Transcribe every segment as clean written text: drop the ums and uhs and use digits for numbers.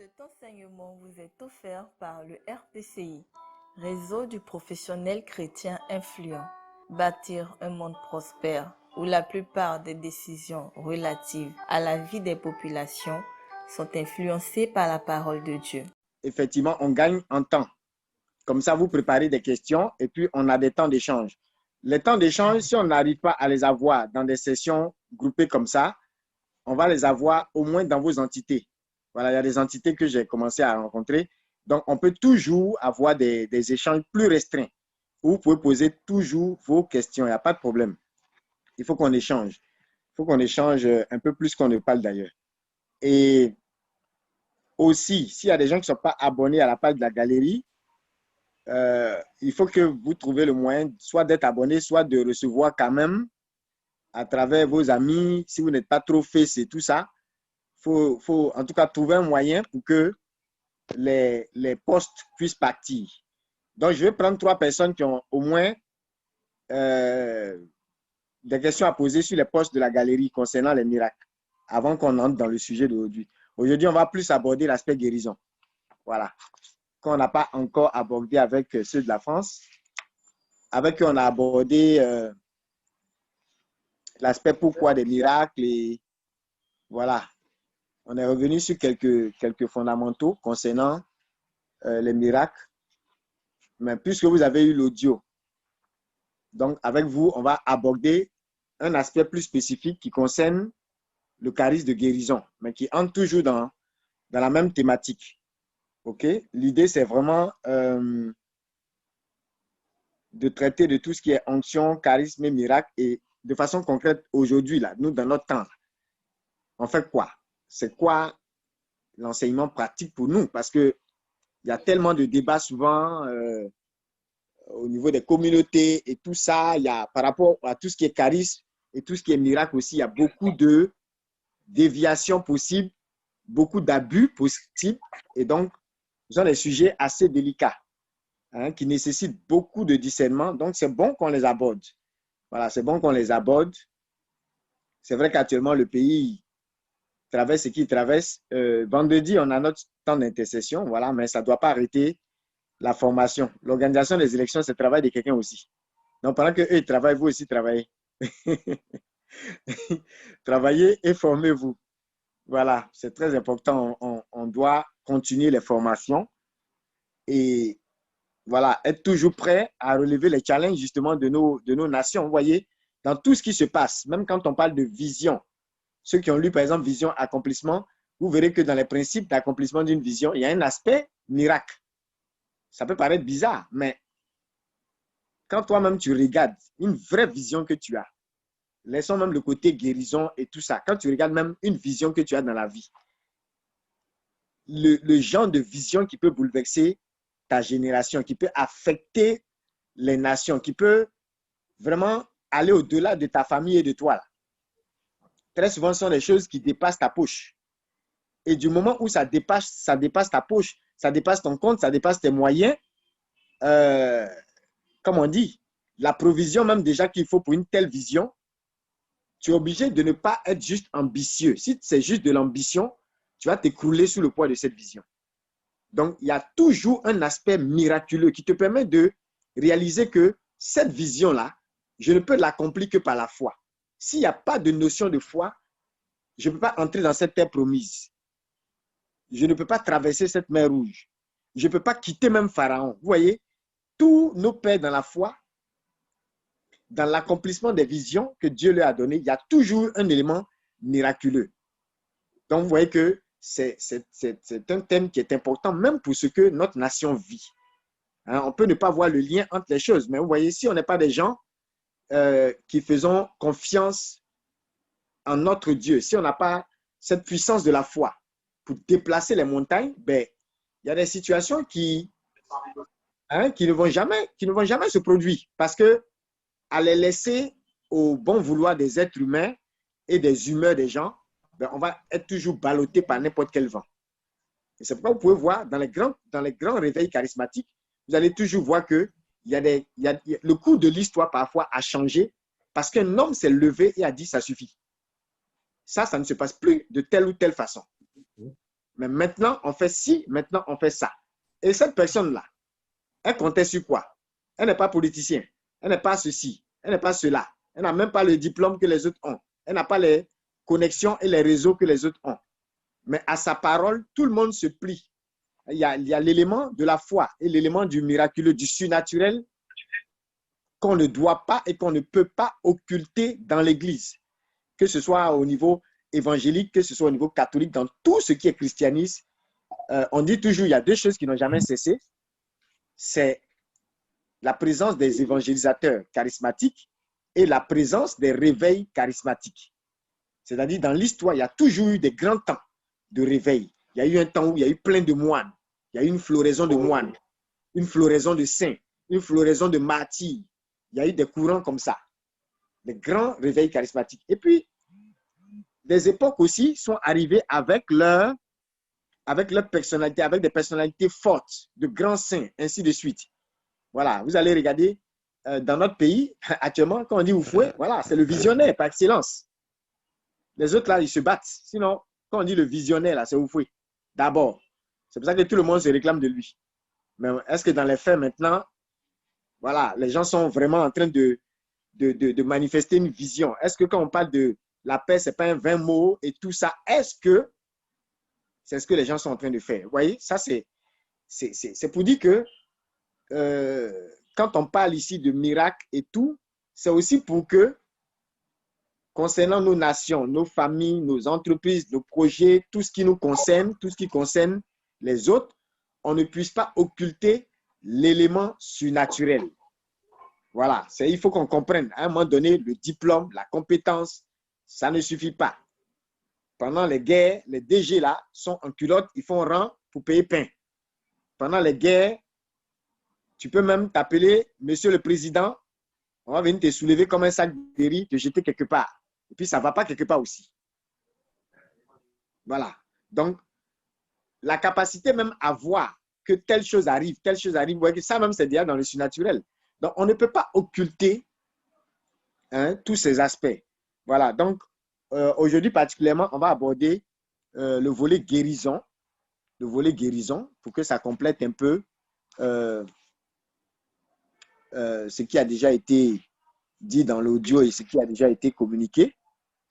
Cet enseignement vous est offert par le RPCI, Réseau du professionnel chrétien influent. Bâtir un monde prospère où la plupart des décisions relatives à la vie des populations sont influencées par la parole de Dieu. Effectivement, on gagne en temps. Comme ça, vous préparez des questions et puis on a des temps d'échange. Les temps d'échange, si on n'arrive pas à les avoir dans des sessions groupées comme ça, on va les avoir au moins dans vos entités. Voilà, il y a des entités que j'ai commencé à rencontrer. Donc, on peut toujours avoir des échanges plus restreints où vous pouvez poser toujours vos questions. Il n'y a pas de problème. Il faut qu'on échange. Il faut qu'on échange un peu plus qu'on ne parle d'ailleurs. Et aussi, s'il y a des gens qui ne sont pas abonnés à la page de la galerie, il faut que vous trouviez le moyen soit d'être abonné, soit de recevoir quand même à travers vos amis. Si vous n'êtes pas trop face et tout ça, faut en tout cas trouver un moyen pour que les posts puissent partir. Donc, je vais prendre 3 personnes qui ont au moins des questions à poser sur les posts de la galerie concernant les miracles avant qu'on entre dans le sujet d'aujourd'hui. Aujourd'hui, on va plus aborder l'aspect guérison. Voilà. Qu'on n'a pas encore abordé avec ceux de la France. Avec eux, on a abordé l'aspect pourquoi des miracles et voilà. On est revenu sur quelques fondamentaux concernant les miracles. Mais puisque vous avez eu l'audio, donc avec vous, on va aborder un aspect plus spécifique qui concerne le charisme de guérison, mais qui entre toujours dans la même thématique. OK? L'idée, c'est vraiment de traiter de tout ce qui est onction, charisme et miracle. Et de façon concrète, aujourd'hui, là, nous, dans notre temps, on fait quoi? C'est quoi l'enseignement pratique pour nous? Parce qu'il y a tellement de débats souvent au niveau des communautés et tout ça. Il y a, par rapport à tout ce qui est charisme et tout ce qui est miracle aussi, il y a beaucoup de déviations possibles, beaucoup d'abus possibles. Et donc, ce sont des sujets assez délicats qui nécessitent beaucoup de discernement. Donc, c'est bon qu'on les aborde. Voilà, c'est bon qu'on les aborde. C'est vrai qu'actuellement, le pays traverse ce qu'il traverse. Vendredi, on a notre temps d'intercession, voilà, mais ça ne doit pas arrêter la formation. L'organisation des élections, c'est le travail de quelqu'un aussi. Donc, pendant qu'eux, ils travaillent, vous aussi travaillez. Travaillez et formez-vous. Voilà, c'est très important. On doit continuer les formations et voilà, être toujours prêt à relever les challenges justement de nos nations. Vous voyez, dans tout ce qui se passe, même quand on parle de vision, ceux qui ont lu par exemple Vision Accomplissement, vous verrez que dans les principes d'accomplissement d'une vision, il y a un aspect miracle. Ça peut paraître bizarre, mais quand toi-même tu regardes une vraie vision que tu as, laissons même le côté guérison et tout ça, quand tu regardes même une vision que tu as dans la vie, le genre de vision qui peut bouleverser ta génération, qui peut affecter les nations, qui peut vraiment aller au-delà de ta famille et de toi. Là. Très souvent, ce sont des choses qui dépassent ta poche. Et du moment où ça dépasse ta poche, ça dépasse ton compte, ça dépasse tes moyens, comme on dit, la provision même déjà qu'il faut pour une telle vision, tu es obligé de ne pas être juste ambitieux. Si c'est juste de l'ambition, tu vas t'écrouler sous le poids de cette vision. Donc, il y a toujours un aspect miraculeux qui te permet de réaliser que cette vision-là, je ne peux l'accomplir que par la foi. S'il n'y a pas de notion de foi, je ne peux pas entrer dans cette terre promise. Je ne peux pas traverser cette mer rouge. Je ne peux pas quitter même Pharaon. Vous voyez, tous nos pères dans la foi, dans l'accomplissement des visions que Dieu leur a données, il y a toujours un élément miraculeux. Donc, vous voyez que c'est un thème qui est important, même pour ce que notre nation vit. Hein, on peut ne pas voir le lien entre les choses, mais vous voyez, si on n'est pas des gens qui faisons confiance en notre Dieu, si on n'a pas cette puissance de la foi pour déplacer les montagnes, ben, il y a des situations qui ne vont jamais se produire parce que à les laisser au bon vouloir des êtres humains et des humeurs des gens, ben, on va être toujours ballotté par n'importe quel vent. Et c'est pourquoi vous pouvez voir dans les grands réveils charismatiques, vous allez toujours voir que le cours de l'histoire parfois a changé parce qu'un homme s'est levé et a dit ça suffit. Ça ne se passe plus de telle ou telle façon. Mais maintenant, on fait ci, maintenant, on fait ça. Et cette personne-là, elle comptait sur quoi? Elle n'est pas politicienne. Elle n'est pas ceci. Elle n'est pas cela. Elle n'a même pas le diplôme que les autres ont. Elle n'a pas les connexions et les réseaux que les autres ont. Mais à sa parole, tout le monde se plie. Il y a l'élément de la foi et l'élément du miraculeux, du surnaturel qu'on ne doit pas et qu'on ne peut pas occulter dans l'Église. Que ce soit au niveau évangélique, que ce soit au niveau catholique, dans tout ce qui est christianisme, on dit toujours, il y a deux choses qui n'ont jamais cessé. C'est la présence des évangélisateurs charismatiques et la présence des réveils charismatiques. C'est-à-dire, dans l'histoire, il y a toujours eu des grands temps de réveil. Il y a eu un temps où il y a eu plein de moines. Il y a eu une floraison de moines, une floraison de saints, une floraison de martyrs. Il y a eu des courants comme ça, des grands réveils charismatiques. Et puis, des époques aussi sont arrivées avec leur personnalité, avec des personnalités fortes, de grands saints, ainsi de suite. Voilà, vous allez regarder dans notre pays, actuellement, quand on dit Oufoué, voilà, c'est le visionnaire par excellence. Les autres, là, ils se battent. Sinon, quand on dit le visionnaire, là, c'est Oufoué. D'abord. C'est pour ça que tout le monde se réclame de lui. Mais est-ce que dans les faits, maintenant, voilà, les gens sont vraiment en train de manifester une vision? Est-ce que quand on parle de la paix, ce n'est pas un vain mot et tout ça? Est-ce que c'est ce que les gens sont en train de faire? Vous voyez, ça, c'est pour dire que quand on parle ici de miracles et tout, c'est aussi pour que, concernant nos nations, nos familles, nos entreprises, nos projets, tout ce qui nous concerne, tout ce qui concerne les autres, on ne puisse pas occulter l'élément surnaturel. Voilà, il faut qu'on comprenne. À un moment donné, le diplôme, la compétence, ça ne suffit pas. Pendant les guerres, les DG là sont en culotte, ils font rang pour payer pain. Pendant les guerres, tu peux même t'appeler Monsieur le Président, on va venir te soulever comme un sac de riz, te jeter quelque part. Et puis ça ne va pas quelque part aussi. Voilà. Donc, la capacité même à voir que telle chose arrive, ça même c'est déjà dans le surnaturel. Donc, on ne peut pas occulter tous ces aspects. Voilà. Donc, aujourd'hui particulièrement, on va aborder le volet guérison. Le volet guérison pour que ça complète un peu ce qui a déjà été dit dans l'audio et ce qui a déjà été communiqué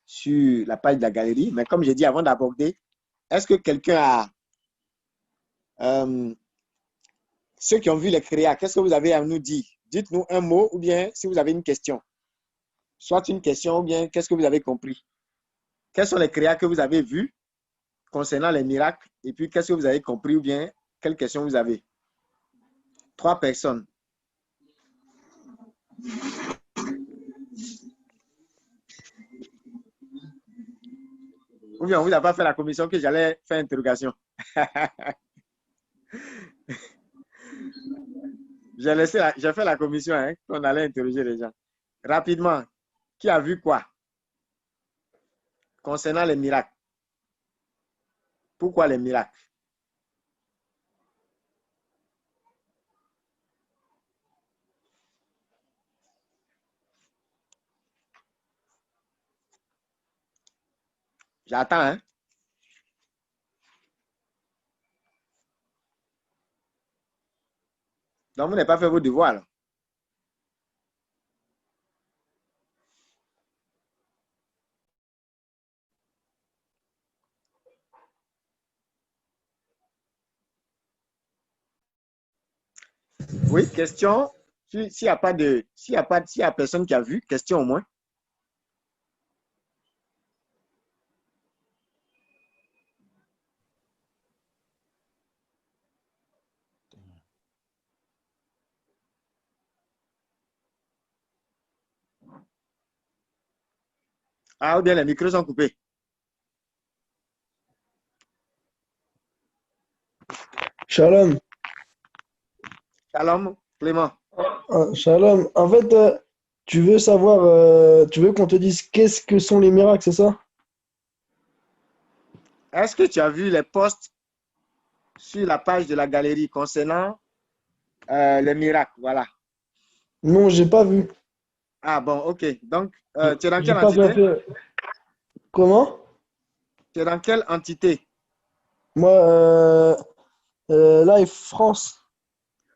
sur la page de la galerie. Mais comme j'ai dit avant d'aborder, est-ce que quelqu'un a... ceux qui ont vu les créas, qu'est-ce que vous avez à nous dire? Dites-nous un mot ou bien si vous avez une question. Soit une question ou bien qu'est-ce que vous avez compris? Quels sont les créas que vous avez vus concernant les miracles? Et puis, qu'est-ce que vous avez compris ou bien quelles questions vous avez? 3 personnes. Ou bien on vous a pas fait la commission que j'allais faire interrogation. J'ai fait la commission qu'on allait interroger les gens. Rapidement, qui a vu quoi concernant les miracles? Pourquoi les miracles? J'attends, hein? Donc, vous n'avez pas fait vos devoirs, là. Oui, question. S'il n'y a pas de, s'il y a personne qui a vu, question au moins. Ah, ou bien les micros sont coupés. Shalom. Shalom, Clément. Shalom. En fait, tu veux savoir, tu veux qu'on te dise qu'est-ce que sont les miracles, c'est ça? Est-ce que tu as vu les posts sur la page de la galerie concernant les miracles? Voilà. Non, j'ai pas vu. Ah bon, ok. Donc, tu es dans J'ai quelle pas bien entité? fait. Comment? Tu es dans quelle entité? Moi, Live France.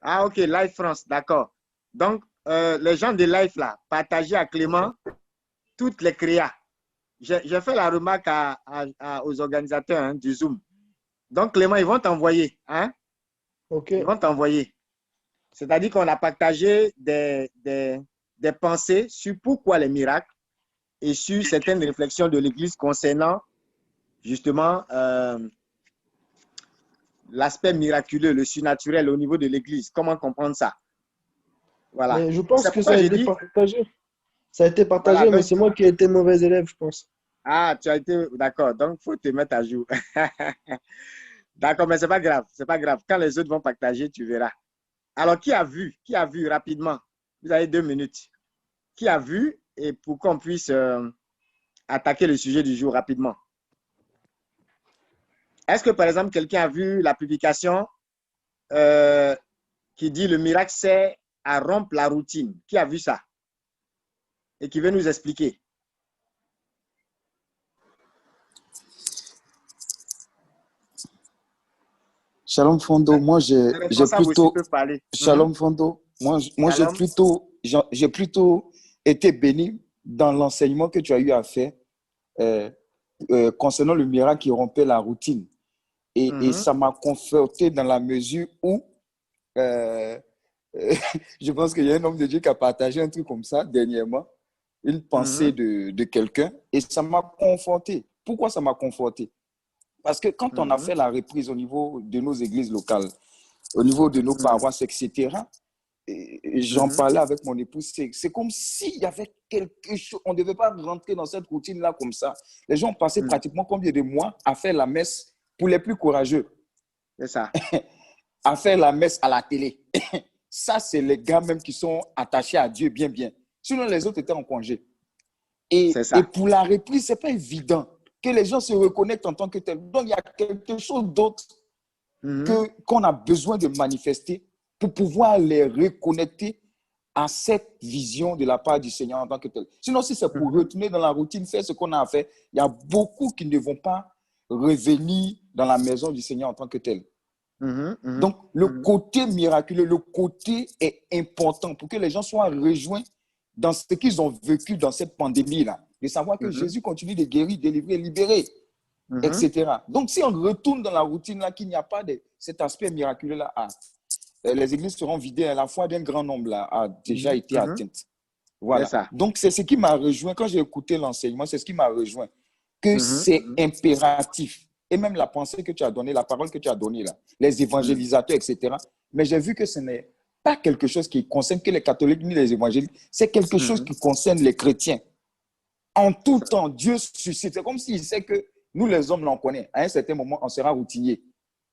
Ah, ok, Live France, d'accord. Donc, les gens de Live, là, partagez à Clément toutes les créas. J'ai fait la remarque aux organisateurs hein, du Zoom. Donc, Clément, ils vont t'envoyer. Hein? Ok. Ils vont t'envoyer. C'est-à-dire qu'on a partagé des pensées sur pourquoi les miracles et sur certaines réflexions de l'Église concernant justement l'aspect miraculeux, le surnaturel au niveau de l'Église. Comment comprendre ça? Voilà. Mais je Donc, pense c'est que ça pourquoi a j'ai été dit, partagé. Ça a été voilà, partagé, mais donc, c'est moi qui ai été mauvais élève, je pense. ah, tu as été, d'accord, donc il faut te mettre à jour. D'accord, mais c'est pas grave, c'est pas grave. Quand les autres vont partager, tu verras. Alors, qui a vu rapidement? Vous avez 2 minutes. Qui a vu et pour qu'on puisse attaquer le sujet du jour rapidement? Est-ce que, par exemple, quelqu'un a vu la publication euh, qui dit le miracle c'est à rompre la routine? Qui a vu ça? Et qui veut nous expliquer? Shalom Fondo, moi Les j'ai responsables aussi plutôt peuvent parler. Shalom Fondo, moi Shalom. j'ai plutôt été béni dans l'enseignement que tu as eu à faire euh, concernant le miracle qui rompait la routine et Mhm, ça m'a conforté dans la mesure où euh, je pense qu'il y a un homme de Dieu qui a partagé un truc comme ça dernièrement, une pensée mhm, de quelqu'un et ça m'a conforté. Pourquoi ça m'a conforté? Parce que quand on a mhm, fait la reprise au niveau de nos églises locales, au niveau de nos mhm, paroisses, etc. Et j'en mhm, parlais avec mon épouse, c'est comme s'il y avait quelque chose, on ne devait pas rentrer dans cette routine-là comme ça. Les gens ont passé mhm. pratiquement combien de mois à faire la messe pour les plus courageux, C'est ça. à faire la messe à la télé. Ça, c'est les gars même qui sont attachés à Dieu bien, bien. Sinon, les autres étaient en congé. C'est Et ça. pour la reprise, ce n'est pas évident que les gens se reconnectent en tant que tels. Donc, il y a quelque chose d'autre Mhm, qu'on a besoin de manifester pour pouvoir les reconnecter à cette vision de la part du Seigneur en tant que tel. Sinon, si c'est pour mhm, retourner dans la routine, faire ce qu'on a à faire, il y a beaucoup qui ne vont pas revenir dans la maison du Seigneur en tant que tel. mhm, mhm, Donc, le mhm, côté miraculeux, le côté est important pour que les gens soient rejoints dans ce qu'ils ont vécu dans cette pandémie-là. De savoir que mhm, Jésus continue de guérir, délivrer, libérer, mhm, etc. Donc, si on retourne dans la routine-là, qu'il n'y a pas cet aspect miraculeux-là, les églises seront vidées. La foi d'un grand nombre là, a déjà mhm, été mhm. atteinte. C'est Voilà. ça. Donc, c'est ce qui m'a rejoint. Quand j'ai écouté l'enseignement, c'est ce qui m'a rejoint. Que Mhm, c'est mhm, impératif. Et même la pensée que tu as donnée, la parole que tu as donnée là, les mhm, évangélisateurs, etc. Mais j'ai vu que ce n'est pas quelque chose qui concerne que les catholiques ni les évangélistes. C'est quelque chose mhm. qui concerne les chrétiens. En tout temps, Dieu suscite. C'est comme s'il sait que nous, les hommes, l'on connaît. À un certain moment, on sera routinier.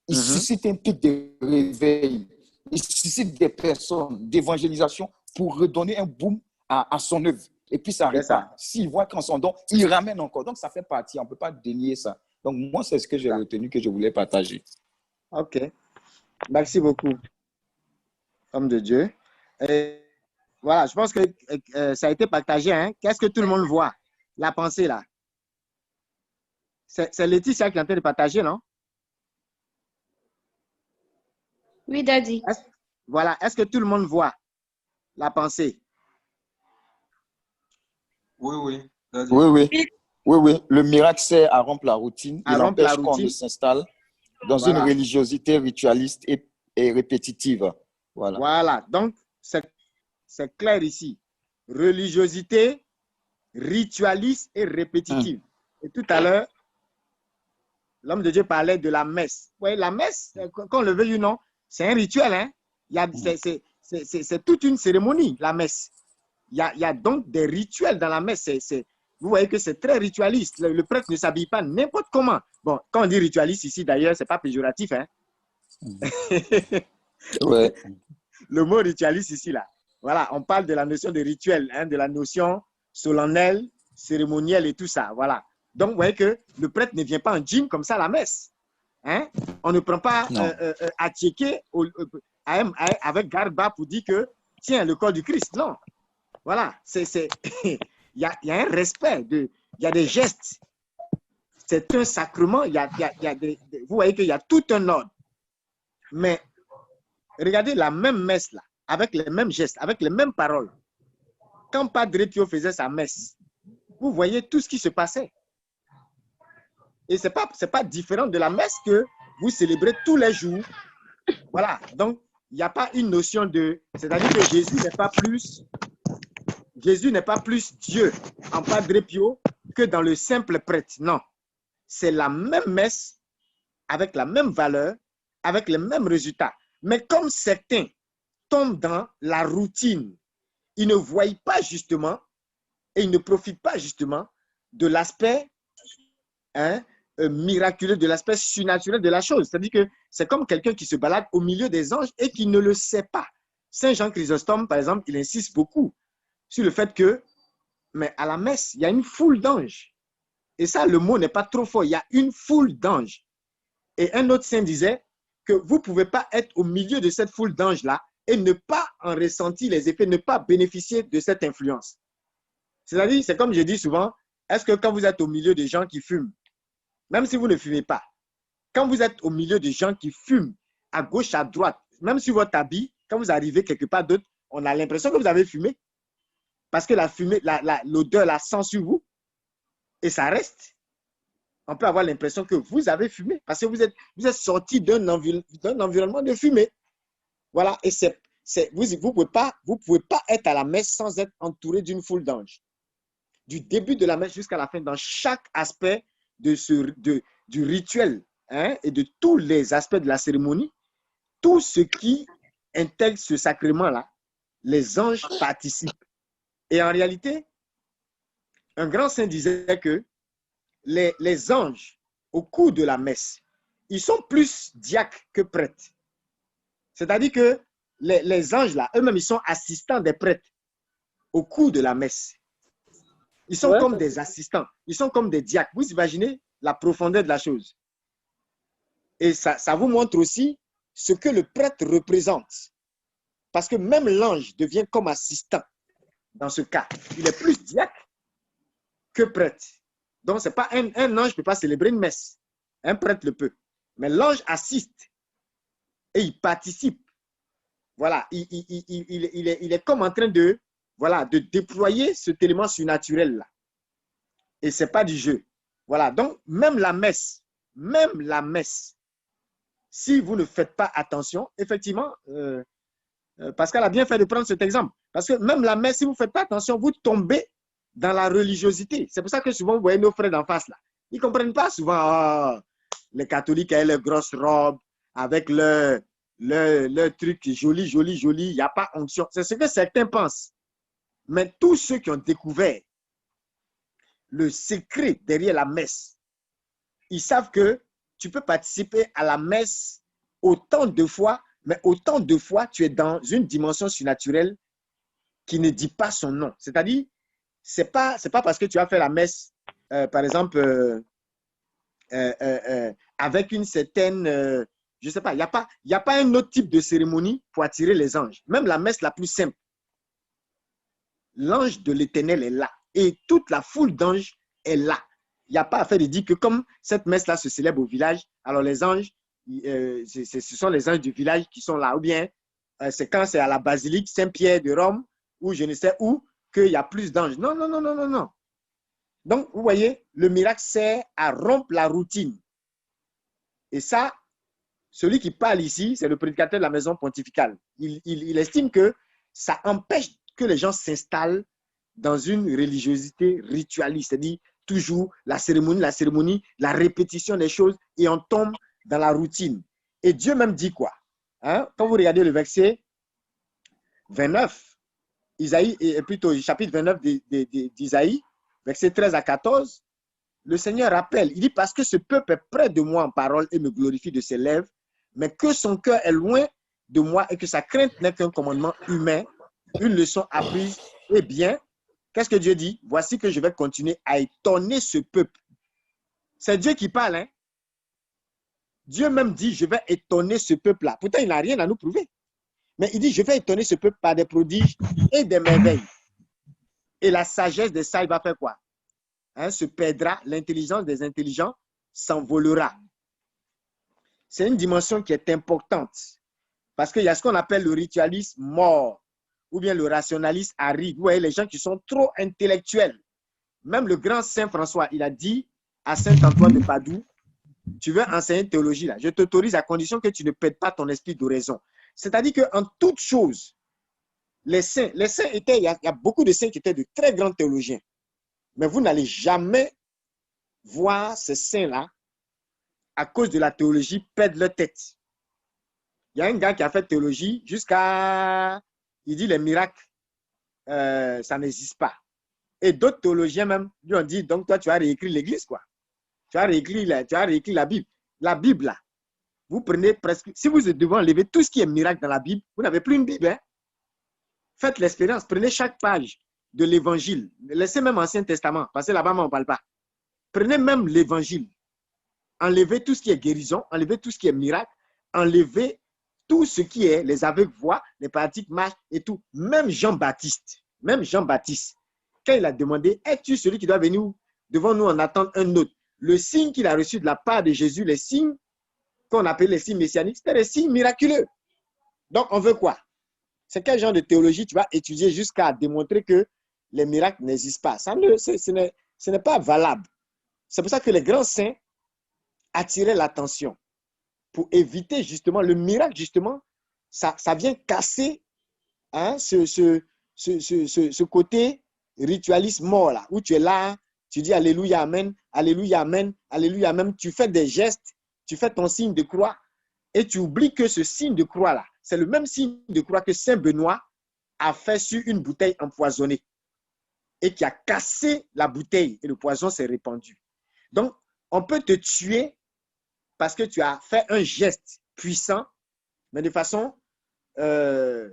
Il Mhm. suscite un pic de réveil. Il suscite des personnes d'évangélisation pour redonner un boom à son œuvre. Et puis, ça C'est n'arrête ça. pas. S'il voit qu'en son don, il ramène encore. Donc, ça fait partie. On ne peut pas dénier ça. Donc, moi, c'est ce que C'est j'ai ça. retenu, que je voulais partager. OK. Merci beaucoup, homme de Dieu. Et voilà, je pense que ça a été partagé. Hein? Qu'est-ce que tout le monde voit? La pensée là. C'est Laetitia qui est en train de partager, non? Oui, Daddy. Est voilà. Est-ce que tout le monde voit la pensée? Oui, oui, vas-y. Oui, oui. Oui. Oui, oui. Le miracle, c'est à rompre la routine. À Il rompre la empêche qu'on ne routine. s'installe dans une Voilà. religiosité ritualiste et répétitive. Voilà. Voilà. Donc, c'est clair ici. Religiosité, ritualiste et répétitive. Et tout à l'heure, l'homme de Dieu parlait de la messe. Oui, la messe, qu'on le veuille ou non, c'est un rituel. Hein? C'est toute une cérémonie, la messe. Il y a donc des rituels dans la messe. Vous voyez que c'est très ritualiste. Le prêtre ne s'habille pas n'importe comment. Bon, quand on dit ritualiste ici, d'ailleurs, ce n'est pas péjoratif. Hein? Ouais. Le mot ritualiste ici, là. Voilà, on parle de la notion de rituel, hein, de la notion solennelle, cérémonielle et tout ça. Voilà. Donc, vous voyez que le prêtre ne vient pas en jean comme ça à la messe. Hein? On ne prend pas Non. à checker avec garde-bas pour dire que, tiens, le corps du Christ. Non. Voilà. Il y a un respect. Il y a des gestes. c'est un sacrement. Il y a vous voyez qu'il y a tout un ordre. Mais regardez la même messe là, avec les mêmes gestes, avec les mêmes paroles. Quand Padre Pio faisait sa messe, vous voyez tout ce qui se passait. Et ce n'est pas différent de la messe que vous célébrez tous les jours. Voilà. Donc, il n'y a pas une notion de... C'est-à-dire que Jésus n'est pas plus Dieu en Padre Pio que dans le simple prêtre. Non. C'est la même messe, avec la même valeur, avec les mêmes résultats. Mais comme certains tombent dans la routine, ils ne voient pas justement et ils ne profitent pas justement de l'aspect miraculeux, de l'aspect surnaturel de la chose. C'est-à-dire que c'est comme quelqu'un qui se balade au milieu des anges et qui ne le sait pas. Saint Jean Chrysostome, par exemple, il insiste beaucoup sur le fait que, mais à la messe, il y a une foule d'anges. Et ça, le mot n'est pas trop fort. Il y a une foule d'anges. Et un autre saint disait que vous ne pouvez pas être au milieu de cette foule d'anges-là et ne pas en ressentir les effets, ne pas bénéficier de cette influence. C'est-à-dire, c'est comme je dis souvent, est-ce que quand vous êtes au milieu de gens qui fument, même si vous ne fumez pas, quand vous êtes au milieu de gens qui fument à gauche, à droite, même sur votre habit, quand vous arrivez quelque part d'autre, on a l'impression que vous avez fumé parce que la fumée, l'odeur la sent sur vous et ça reste. On peut avoir l'impression que vous avez fumé parce que vous êtes sorti d'un environnement de fumée. Voilà, et vous ne pouvez pas être à la messe sans être entouré d'une foule d'anges. Du début de la messe jusqu'à la fin, dans chaque aspect du rituel et de tous les aspects de la cérémonie, tout ce qui intègre ce sacrement-là, les anges participent. Et en réalité, un grand saint disait que les anges, au cours de la messe, ils sont plus diacres que prêtres. C'est-à-dire que les anges, là, eux-mêmes, ils sont assistants des prêtres au cours de la messe. Ils sont comme des assistants, ils sont comme des diacres. Vous imaginez la profondeur de la chose. Et ça vous montre aussi ce que le prêtre représente. Parce que même l'ange devient comme assistant dans ce cas. Il est plus diacre que prêtre. Donc, c'est pas un ange ne peut pas célébrer une messe. Un prêtre le peut. Mais l'ange assiste et il participe. Voilà, il est comme en train de déployer cet élément surnaturel-là. Et ce n'est pas du jeu. Voilà, donc même la messe, si vous ne faites pas attention, effectivement, Pascal a bien fait de prendre cet exemple. Parce que même la messe, si vous ne faites pas attention, vous tombez dans la religiosité. C'est pour ça que souvent, vous voyez nos frères d'en face là. Ils ne comprennent pas souvent les catholiques avec leurs grosses robes, avec leur truc joli, il n'y a pas onction. C'est ce que certains pensent. Mais tous ceux qui ont découvert le secret derrière la messe, ils savent que tu peux participer à la messe autant de fois, mais autant de fois tu es dans une dimension surnaturelle qui ne dit pas son nom. C'est-à-dire, c'est pas parce que tu as fait la messe, par exemple, avec une certaine, je ne sais pas, il n'y a pas un autre type de cérémonie pour attirer les anges. Même la messe la plus simple. L'ange de l'Éternel est là et toute la foule d'anges est là. Il n'y a pas à faire de dire que comme cette messe-là se célèbre au village, alors les anges, ce sont les anges du village qui sont là. Ou bien, c'est quand c'est à la basilique Saint-Pierre de Rome ou je ne sais où qu'il y a plus d'anges. Non, non, non, non, non, non. Donc, vous voyez, le miracle sert à rompre la routine. Et ça, celui qui parle ici, c'est le prédicateur de la maison pontificale. Il estime que ça empêche que les gens s'installent dans une religiosité ritualiste, c'est-à-dire toujours la cérémonie, la répétition des choses, et on tombe dans la routine. Et Dieu même dit quoi? Quand vous regardez le verset 29, Isaïe, et plutôt chapitre 29 d'Isaïe, verset 13 à 14, le Seigneur rappelle, il dit, parce que ce peuple est près de moi en parole et me glorifie de ses lèvres, mais que son cœur est loin de moi et que sa crainte n'est qu'un commandement humain, une leçon apprise. Eh bien, qu'est-ce que Dieu dit? Voici que je vais continuer à étonner ce peuple. C'est Dieu qui parle. Hein? Dieu même dit, je vais étonner ce peuple-là. Pourtant, il n'a rien à nous prouver. Mais il dit, je vais étonner ce peuple par des prodiges et des merveilles. Et la sagesse des sages va faire quoi? se perdra, l'intelligence des intelligents s'envolera. C'est une dimension qui est importante parce qu'il y a ce qu'on appelle le ritualisme mort ou bien le rationalisme aride. Vous voyez, les gens qui sont trop intellectuels. Même le grand Saint François, il a dit à Saint Antoine de Padoue, tu veux enseigner théologie là, je t'autorise à condition que tu ne perdes pas ton esprit d'oraison. C'est-à-dire qu'en toute chose, les saints étaient, il y a beaucoup de saints qui étaient de très grands théologiens. Mais vous n'allez jamais voir ces saints-là, à cause de la théologie, perdre leur tête. Il y a un gars qui a fait théologie jusqu'à... Il dit les miracles, ça n'existe pas. Et d'autres théologiens même lui ont dit, donc toi, tu as réécrit l'Église, quoi. Tu as réécrit la Bible. La Bible, là, vous prenez presque... Si vous devez enlever tout ce qui est miracle dans la Bible, vous n'avez plus une Bible. Hein? Faites l'expérience. Prenez chaque page de l'Évangile. Laissez même l'Ancien Testament, parce que là-bas, on ne parle pas. Prenez même l'Évangile. Enlevez tout ce qui est guérison, enlevez tout ce qui est miracle, enlevez tout ce qui est les aveugles voient, les paralytiques marchent et tout. Même Jean-Baptiste, quand il a demandé, es-tu celui qui doit venir devant nous en attendre un autre? Le signe qu'il a reçu de la part de Jésus, les signes qu'on appelle les signes messianiques, c'était des signes miraculeux. Donc, on veut quoi? C'est quel genre de théologie tu vas étudier jusqu'à démontrer que les miracles n'existent pas? Ce n'est pas valable. C'est pour ça que les grands saints attiraient l'attention pour éviter justement le miracle, justement, ça vient casser ce côté ritualiste mort là, où tu es là, tu dis Alléluia, Amen, Alléluia, Amen, Alléluia, Amen, tu fais des gestes, tu fais ton signe de croix et tu oublies que ce signe de croix là, c'est le même signe de croix que Saint Benoît a fait sur une bouteille empoisonnée et qui a cassé la bouteille et le poison s'est répandu. Donc, on peut te tuer parce que tu as fait un geste puissant, mais de façon, dans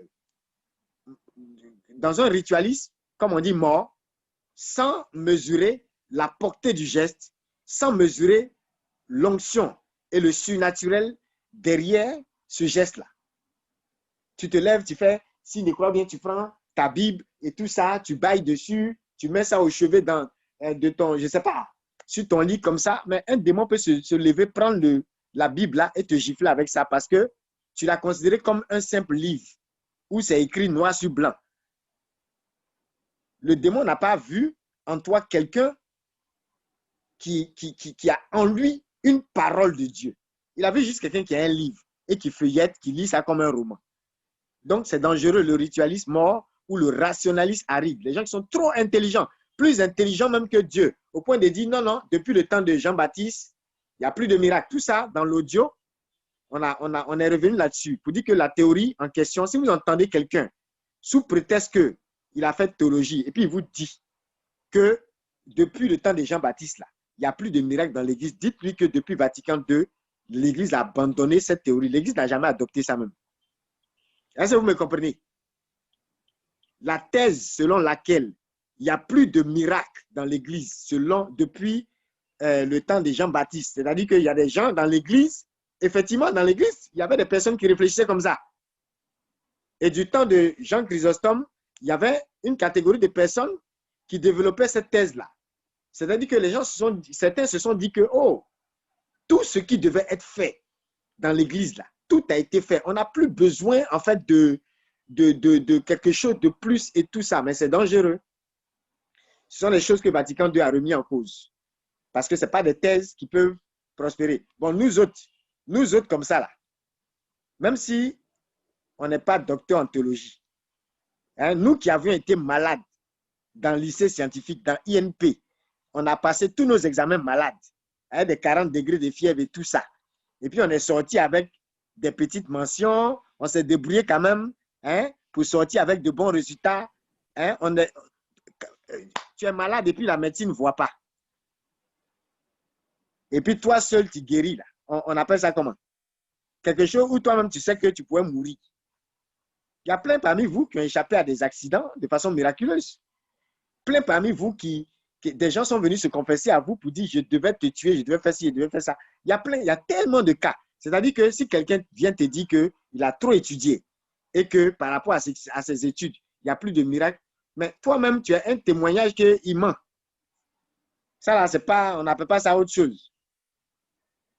un ritualisme, comme on dit, mort, sans mesurer la portée du geste, sans mesurer l'onction et le surnaturel derrière ce geste-là. Tu te lèves, tu fais, signe de croix, bien, tu prends ta Bible et tout ça, tu bailles dessus, tu mets ça au chevet de ton, je ne sais pas, sur ton lit comme ça, mais un démon peut se lever, prendre la Bible là et te gifler avec ça parce que tu l'as considéré comme un simple livre où c'est écrit noir sur blanc. Le démon n'a pas vu en toi quelqu'un qui a en lui une parole de Dieu. Il a vu juste quelqu'un qui a un livre et qui feuillette, qui lit ça comme un roman. Donc, c'est dangereux, le ritualisme mort ou le rationalisme aride. Les gens qui sont trop intelligents, plus intelligents même que Dieu, au point de dire non, non, depuis le temps de Jean-Baptiste, il n'y a plus de miracle. Tout ça, dans l'audio, on est revenu là-dessus pour dire que la théorie en question, si vous entendez quelqu'un sous prétexte qu'il a fait théologie et puis il vous dit que depuis le temps de Jean-Baptiste, là, il n'y a plus de miracle dans l'Église, dites-lui que depuis Vatican II, l'Église a abandonné cette théorie. L'Église n'a jamais adopté ça même. Est-ce que vous me comprenez? La thèse selon laquelle il n'y a plus de miracle dans l'Église depuis le temps de Jean-Baptiste, c'est-à-dire qu'il y a des gens dans l'Église, effectivement, dans l'Église, il y avait des personnes qui réfléchissaient comme ça. Et du temps de Jean Chrysostome, il y avait une catégorie de personnes qui développaient cette thèse-là. C'est-à-dire que les gens certains se sont dit que, oh, tout ce qui devait être fait dans l'Église, là, tout a été fait. On n'a plus besoin, en fait, de quelque chose de plus et tout ça, mais c'est dangereux. Ce sont des choses que Vatican II a remis en cause. Parce que ce n'est pas des thèses qui peuvent prospérer. Bon, nous autres comme ça, là, même si on n'est pas docteur en théologie, hein, nous qui avions été malades dans le lycée scientifique, dans INP, on a passé tous nos examens malades, hein, des 40 degrés de fièvre et tout ça. Et puis, on est sorti avec des petites mentions, on s'est débrouillé quand même, hein, pour sortir avec de bons résultats. Hein, tu es malade et puis la médecine ne voit pas. Et puis toi seul, tu guéris là. On appelle ça comment? Quelque chose où toi-même, tu sais que tu pourrais mourir. Il y a plein parmi vous qui ont échappé à des accidents de façon miraculeuse. Plein parmi vous des gens sont venus se confesser à vous pour dire, je devais te tuer, je devais faire ci, je devais faire ça. Il y a tellement de cas. C'est-à-dire que si quelqu'un vient te dire qu'il a trop étudié et que par rapport à ses études, il n'y a plus de miracle, mais toi-même, tu as un témoignage qu'il ment. Ça, là, c'est pas, on n'appelle pas ça autre chose.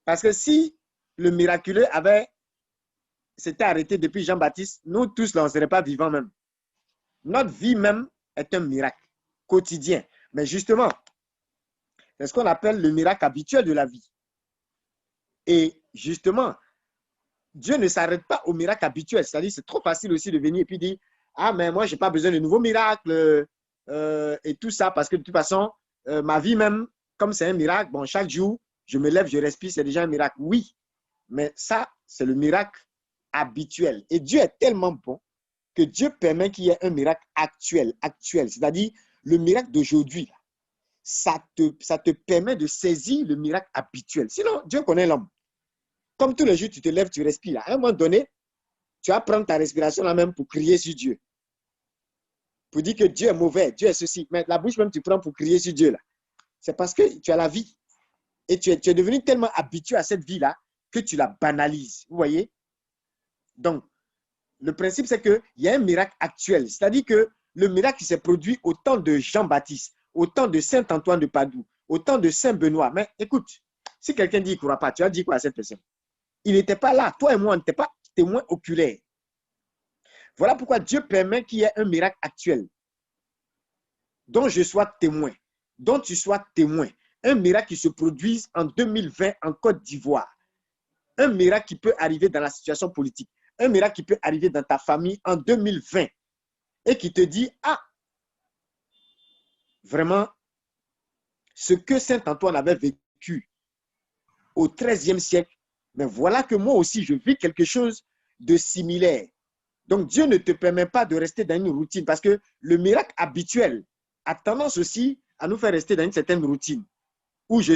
Parce que si le miraculeux s'était arrêté depuis Jean-Baptiste, nous tous, là, on ne serait pas vivants même. Notre vie même est un miracle quotidien. Mais justement, c'est ce qu'on appelle le miracle habituel de la vie. Et justement, Dieu ne s'arrête pas au miracle habituel. C'est-à-dire, c'est trop facile aussi de venir et puis dire, ah, mais moi, je n'ai pas besoin de nouveaux miracles et tout ça, parce que de toute façon, ma vie même, comme c'est un miracle, bon, chaque jour, je me lève, je respire, c'est déjà un miracle. Oui, mais ça, c'est le miracle habituel. Et Dieu est tellement bon que Dieu permet qu'il y ait un miracle actuel. C'est-à-dire, le miracle d'aujourd'hui, ça te permet de saisir le miracle habituel. Sinon, Dieu connaît l'homme. Comme tous les jours, tu te lèves, tu respires. À un moment donné, tu vas prendre ta respiration là même pour crier sur Dieu. Pour dire que Dieu est mauvais, Dieu est ceci. Mais la bouche même, tu prends pour crier sur Dieu là. C'est parce que tu as la vie. Et tu es devenu tellement habitué à cette vie-là que tu la banalises. Vous voyez? Donc, le principe, c'est qu'il y a un miracle actuel. C'est-à-dire que le miracle qui s'est produit au temps de Jean-Baptiste, au temps de Saint-Antoine de Padoue, au temps de Saint-Benoît. Mais écoute, si quelqu'un dit qu'il ne croit pas, tu vas dire quoi à cette personne? Il n'était pas là. Toi et moi, on n'était pas témoins oculaires. Voilà pourquoi Dieu permet qu'il y ait un miracle actuel dont je sois témoin, dont tu sois témoin. Un miracle qui se produise en 2020 en Côte d'Ivoire. Un miracle qui peut arriver dans la situation politique. Un miracle qui peut arriver dans ta famille en 2020 et qui te dit, ah, vraiment, ce que Saint Antoine avait vécu au XIIIe siècle, mais voilà que moi aussi, je vis quelque chose de similaire. Donc, Dieu ne te permet pas de rester dans une routine parce que le miracle habituel a tendance aussi à nous faire rester dans une certaine routine où je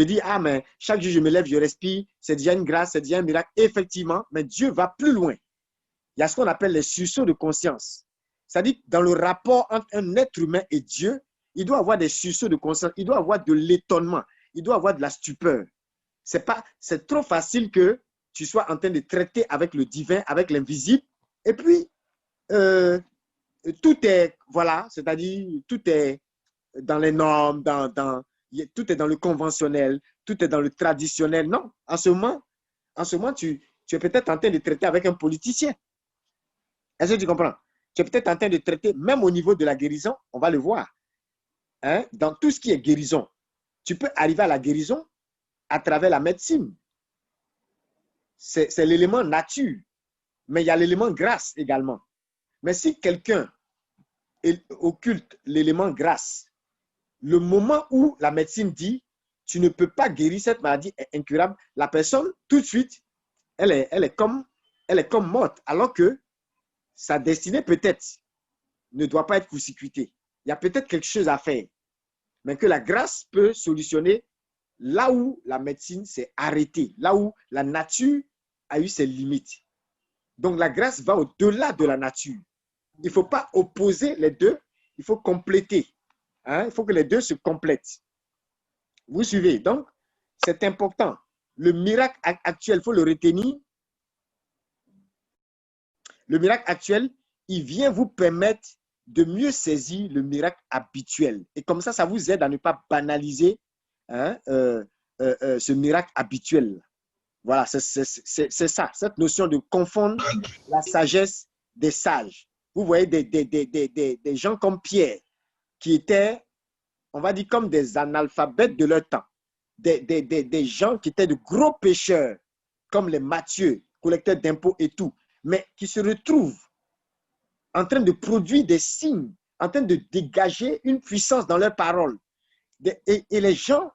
dis, ah, mais chaque jour, je me lève, je respire, c'est déjà une grâce, c'est déjà un miracle. Effectivement, mais Dieu va plus loin. Il y a ce qu'on appelle les sursauts de conscience. C'est-à-dire que dans le rapport entre un être humain et Dieu, il doit avoir des sursauts de conscience, il doit avoir de l'étonnement, il doit avoir de la stupeur. C'est trop facile que tu sois en train de traiter avec le divin, avec l'invisible, et puis tout est, voilà, c'est-à-dire tout est dans les normes, tout est dans le conventionnel, tout est dans le traditionnel. Non, en ce moment tu es peut-être en train de traiter avec un politicien. Est-ce que tu comprends? Tu es peut-être en train de traiter, même au niveau de la guérison, on va le voir. Hein? Dans tout ce qui est guérison, tu peux arriver à la guérison à travers la médecine. C'est l'élément nature, mais il y a l'élément grâce également. Mais si quelqu'un occulte l'élément grâce, le moment où la médecine dit tu ne peux pas guérir cette maladie est incurable, la personne, tout de suite, elle est comme morte, alors que sa destinée peut-être ne doit pas être court-circuitée. Il y a peut-être quelque chose à faire, mais que la grâce peut solutionner là où la médecine s'est arrêtée, là où la nature a eu ses limites. Donc la grâce va au-delà de la nature. Il ne faut pas opposer les deux, il faut compléter. Hein? Il faut que les deux se complètent. Vous suivez? Donc, c'est important. Le miracle actuel, il faut le retenir. Le miracle actuel, il vient vous permettre de mieux saisir le miracle habituel. Et comme ça vous aide à ne pas banaliser ce miracle habituel. Voilà, c'est ça, cette notion de confondre la sagesse des sages. Vous voyez des gens comme Pierre, qui étaient, on va dire, comme des analphabètes de leur temps. Des gens qui étaient de gros pécheurs, comme les Matthieu, collecteurs d'impôts et tout, mais qui se retrouvent en train de produire des signes, en train de dégager une puissance dans leurs paroles. Et les gens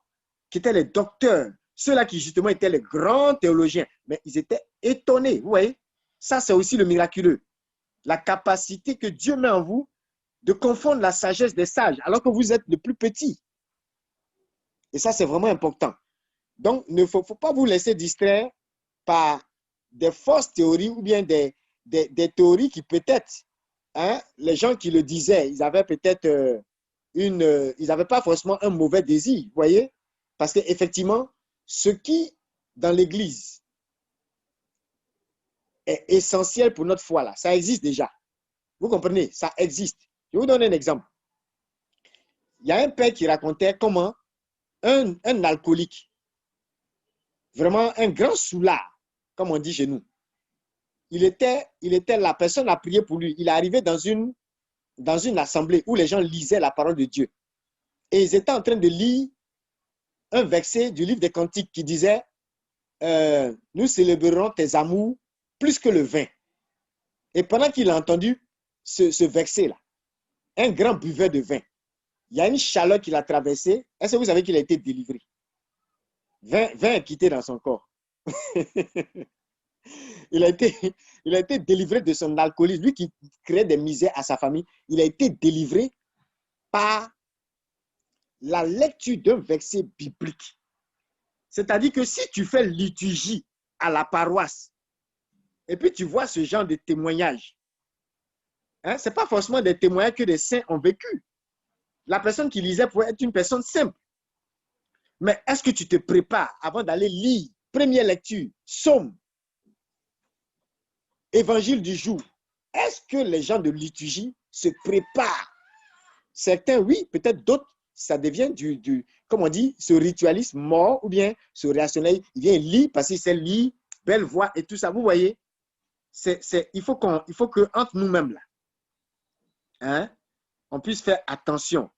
qui étaient les docteurs, ceux-là qui justement étaient les grands théologiens, mais ils étaient étonnés. Vous voyez, ça c'est aussi le miraculeux. La capacité que Dieu met en vous de confondre la sagesse des sages, alors que vous êtes le plus petit. Et ça, c'est vraiment important. Donc, il ne faut pas vous laisser distraire par des fausses théories ou bien des théories qui peut-être, hein, les gens qui le disaient, ils avaient peut-être ils n'avaient pas forcément un mauvais désir, vous voyez? Parce qu'effectivement, ce qui, dans l'Église, est essentiel pour notre foi, là, ça existe déjà. Vous comprenez? Ça existe. Je vais vous donner un exemple. il y a un père qui racontait comment un alcoolique, vraiment un grand soulard, comme on dit chez nous, il était la personne a prié pour lui. Il est arrivé dans une assemblée où les gens lisaient la parole de Dieu. Et ils étaient en train de lire un verset du livre des Cantiques qui disait nous célébrerons tes amours plus que le vin. Et pendant qu'il a entendu ce verset-là, un grand buveur de vin, il y a une chaleur qui l'a traversé. Est-ce que vous savez qu'il a été délivré? Vin a quitté dans son corps. il a été délivré de son alcoolisme. Lui qui créait des misères à sa famille, il a été délivré par la lecture d'un verset biblique. C'est-à-dire que si tu fais liturgie à la paroisse, et puis tu vois ce genre de témoignages, hein, ce n'est pas forcément des témoignages que des saints ont vécu. La personne qui lisait pouvait être une personne simple. Mais est-ce que tu te prépares avant d'aller lire, première lecture, psaume, évangile du jour? Est-ce que les gens de liturgie se préparent? Certains, oui, peut-être d'autres, ça devient comme on dit, ce ritualisme mort ou bien ce réactionnaire, il vient lire parce qu'il sait lire, belle voix et tout ça. Vous voyez, il faut que entre nous-mêmes, là, hein, on puisse faire attention.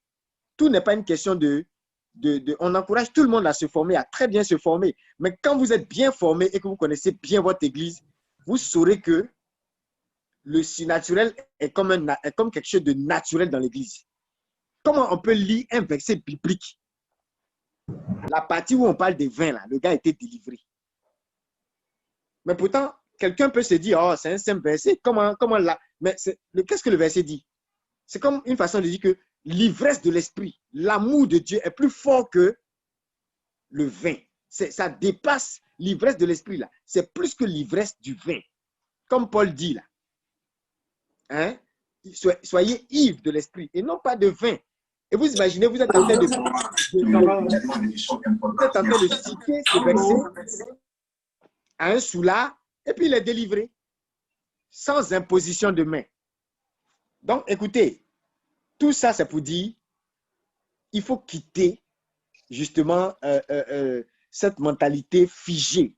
Tout n'est pas une question on encourage tout le monde à se former, à très bien se former. Mais quand vous êtes bien formé et que vous connaissez bien votre église, vous saurez que le surnaturel est comme quelque chose de naturel dans l'église. Comment on peut lire un verset biblique? La partie où on parle des vins, là, le gars a été délivré. Mais pourtant, quelqu'un peut se dire, oh, c'est un simple verset. Comment là? Mais qu'est-ce que le verset dit? C'est comme une façon de dire que l'ivresse de l'esprit, l'amour de Dieu est plus fort que le vin. Ça dépasse l'ivresse de l'esprit, là. C'est plus que l'ivresse du vin. Comme Paul dit, là. Hein? Soyez ivres de l'esprit et non pas de vin. Et vous imaginez, vous êtes en train de citer ce verset à un soulard et puis il est délivré sans imposition de main. Donc, écoutez, tout ça, c'est pour dire il faut quitter justement cette mentalité figée.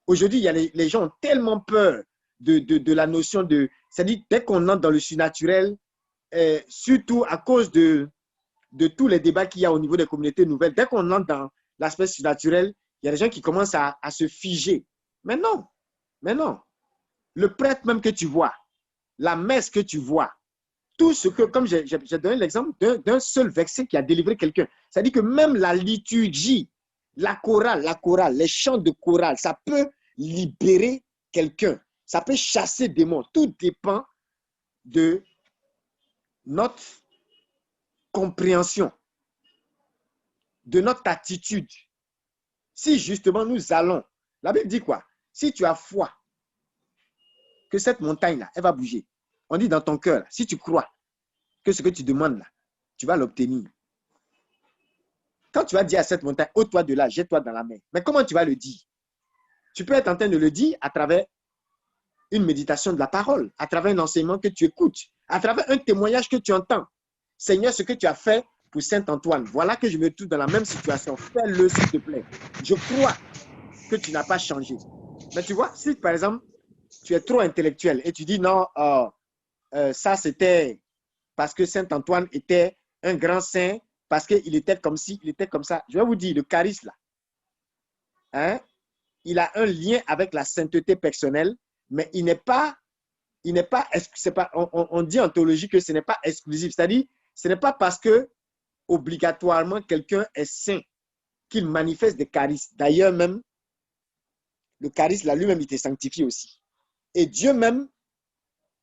Aujourd'hui, il y a les gens ont tellement peur de la notion de... C'est-à-dire, dès qu'on entre dans le surnaturel, surtout à cause de tous les débats qu'il y a au niveau des communautés nouvelles, dès qu'on entre dans l'aspect surnaturel, il y a des gens qui commencent à se figer. Mais non. Le prêtre même que tu vois, la messe que tu vois, tout ce que, comme j'ai donné l'exemple d'un seul verset qui a délivré quelqu'un, c'est-à-dire que même la liturgie, la chorale, les chants de chorale, ça peut libérer quelqu'un, ça peut chasser des démons. Tout dépend de notre compréhension, de notre attitude. Si justement nous allons, la Bible dit quoi? Si tu as foi que cette montagne-là, elle va bouger. On dit dans ton cœur, si tu crois que ce que tu demandes là, tu vas l'obtenir. Quand tu vas dire à cette montagne, ôte-toi de là, jette-toi dans la mer. Mais comment tu vas le dire? Tu peux être en train de le dire à travers une méditation de la parole, à travers un enseignement que tu écoutes, à travers un témoignage que tu entends. Seigneur, ce que tu as fait pour Saint-Antoine, voilà que je me trouve dans la même situation. Fais-le, s'il te plaît. Je crois que tu n'as pas changé. Mais tu vois, si par exemple, tu es trop intellectuel et tu dis non, ça c'était parce que Saint-Antoine était un grand saint, parce qu'il était comme ci, il était comme ça. Je vais vous dire, le charisme là, hein, il a un lien avec la sainteté personnelle, mais il n'est pas, on dit en théologie que ce n'est pas exclusif. C'est-à-dire, ce n'est pas parce que obligatoirement quelqu'un est saint qu'il manifeste des charismes. D'ailleurs même, le charisme là lui-même, il te sanctifie aussi. Et Dieu même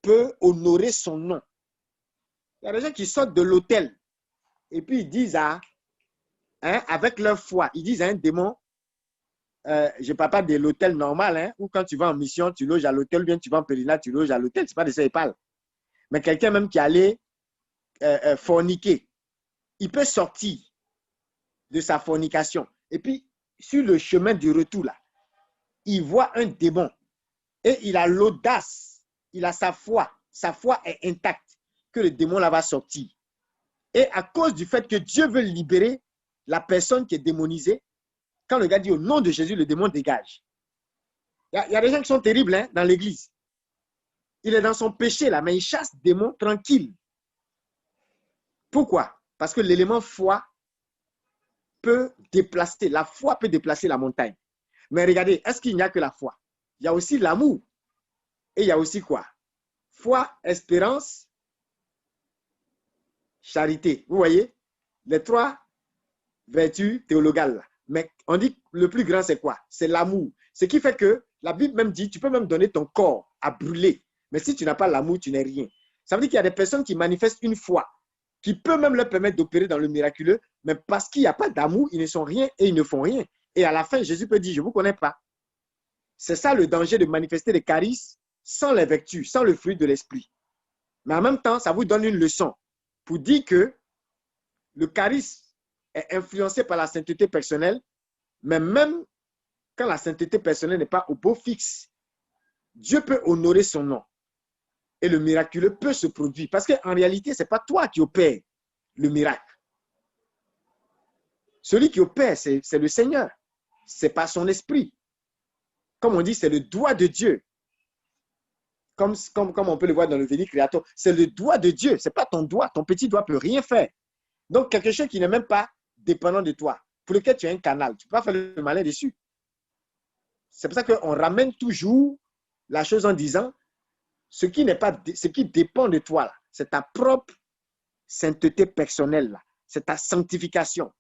peut honorer son nom. Il y a des gens qui sortent de l'autel et puis ils disent avec leur foi, ils disent à un démon, je ne parle pas de l'hôtel normal, où quand tu vas en mission, tu loges à l'hôtel, ou bien tu vas en pèlerinage, tu loges à l'hôtel. Ce n'est pas de ça qu'il parle. Mais quelqu'un même qui allait forniquer, il peut sortir de sa fornication. Et puis, sur le chemin du retour, là, il voit un démon et il a l'audace, il a sa foi est intacte, que le démon là va sortir. Et à cause du fait que Dieu veut libérer la personne qui est démonisée, quand le gars dit au nom de Jésus, le démon dégage. Il y a des gens qui sont terribles hein, dans l'église. Il est dans son péché là, mais il chasse des démons tranquille. Pourquoi? Parce que l'élément foi peut déplacer, la foi peut déplacer la montagne. Mais regardez, est-ce qu'il n'y a que la foi? Il y a aussi l'amour. Et il y a aussi quoi? Foi, espérance, charité. Vous voyez? Les trois vertus théologales là. Mais on dit que le plus grand, c'est quoi? C'est l'amour. Ce qui fait que la Bible même dit, tu peux même donner ton corps à brûler. Mais si tu n'as pas l'amour, tu n'es rien. Ça veut dire qu'il y a des personnes qui manifestent une foi, qui peut même leur permettre d'opérer dans le miraculeux, mais parce qu'il n'y a pas d'amour, ils ne sont rien et ils ne font rien. Et à la fin, Jésus peut dire, je ne vous connais pas. C'est ça le danger de manifester les charismes sans les vertus, sans le fruit de l'esprit. Mais en même temps, ça vous donne une leçon pour dire que le charisme est influencé par la sainteté personnelle, mais même quand la sainteté personnelle n'est pas au beau fixe, Dieu peut honorer son nom et le miraculeux peut se produire. Parce qu'en réalité, ce n'est pas toi qui opères le miracle. Celui qui opère, c'est le Seigneur. Ce n'est pas son esprit. Comme on dit, c'est le doigt de Dieu. Comme on peut le voir dans le Veni Creator, c'est le doigt de Dieu. Ce n'est pas ton doigt. Ton petit doigt ne peut rien faire. Donc, quelque chose qui n'est même pas dépendant de toi, pour lequel tu as un canal, tu ne peux pas faire le malin dessus. C'est pour ça qu'on ramène toujours la chose en disant, ce qui dépend de toi, c'est ta propre sainteté personnelle, c'est ta sanctification.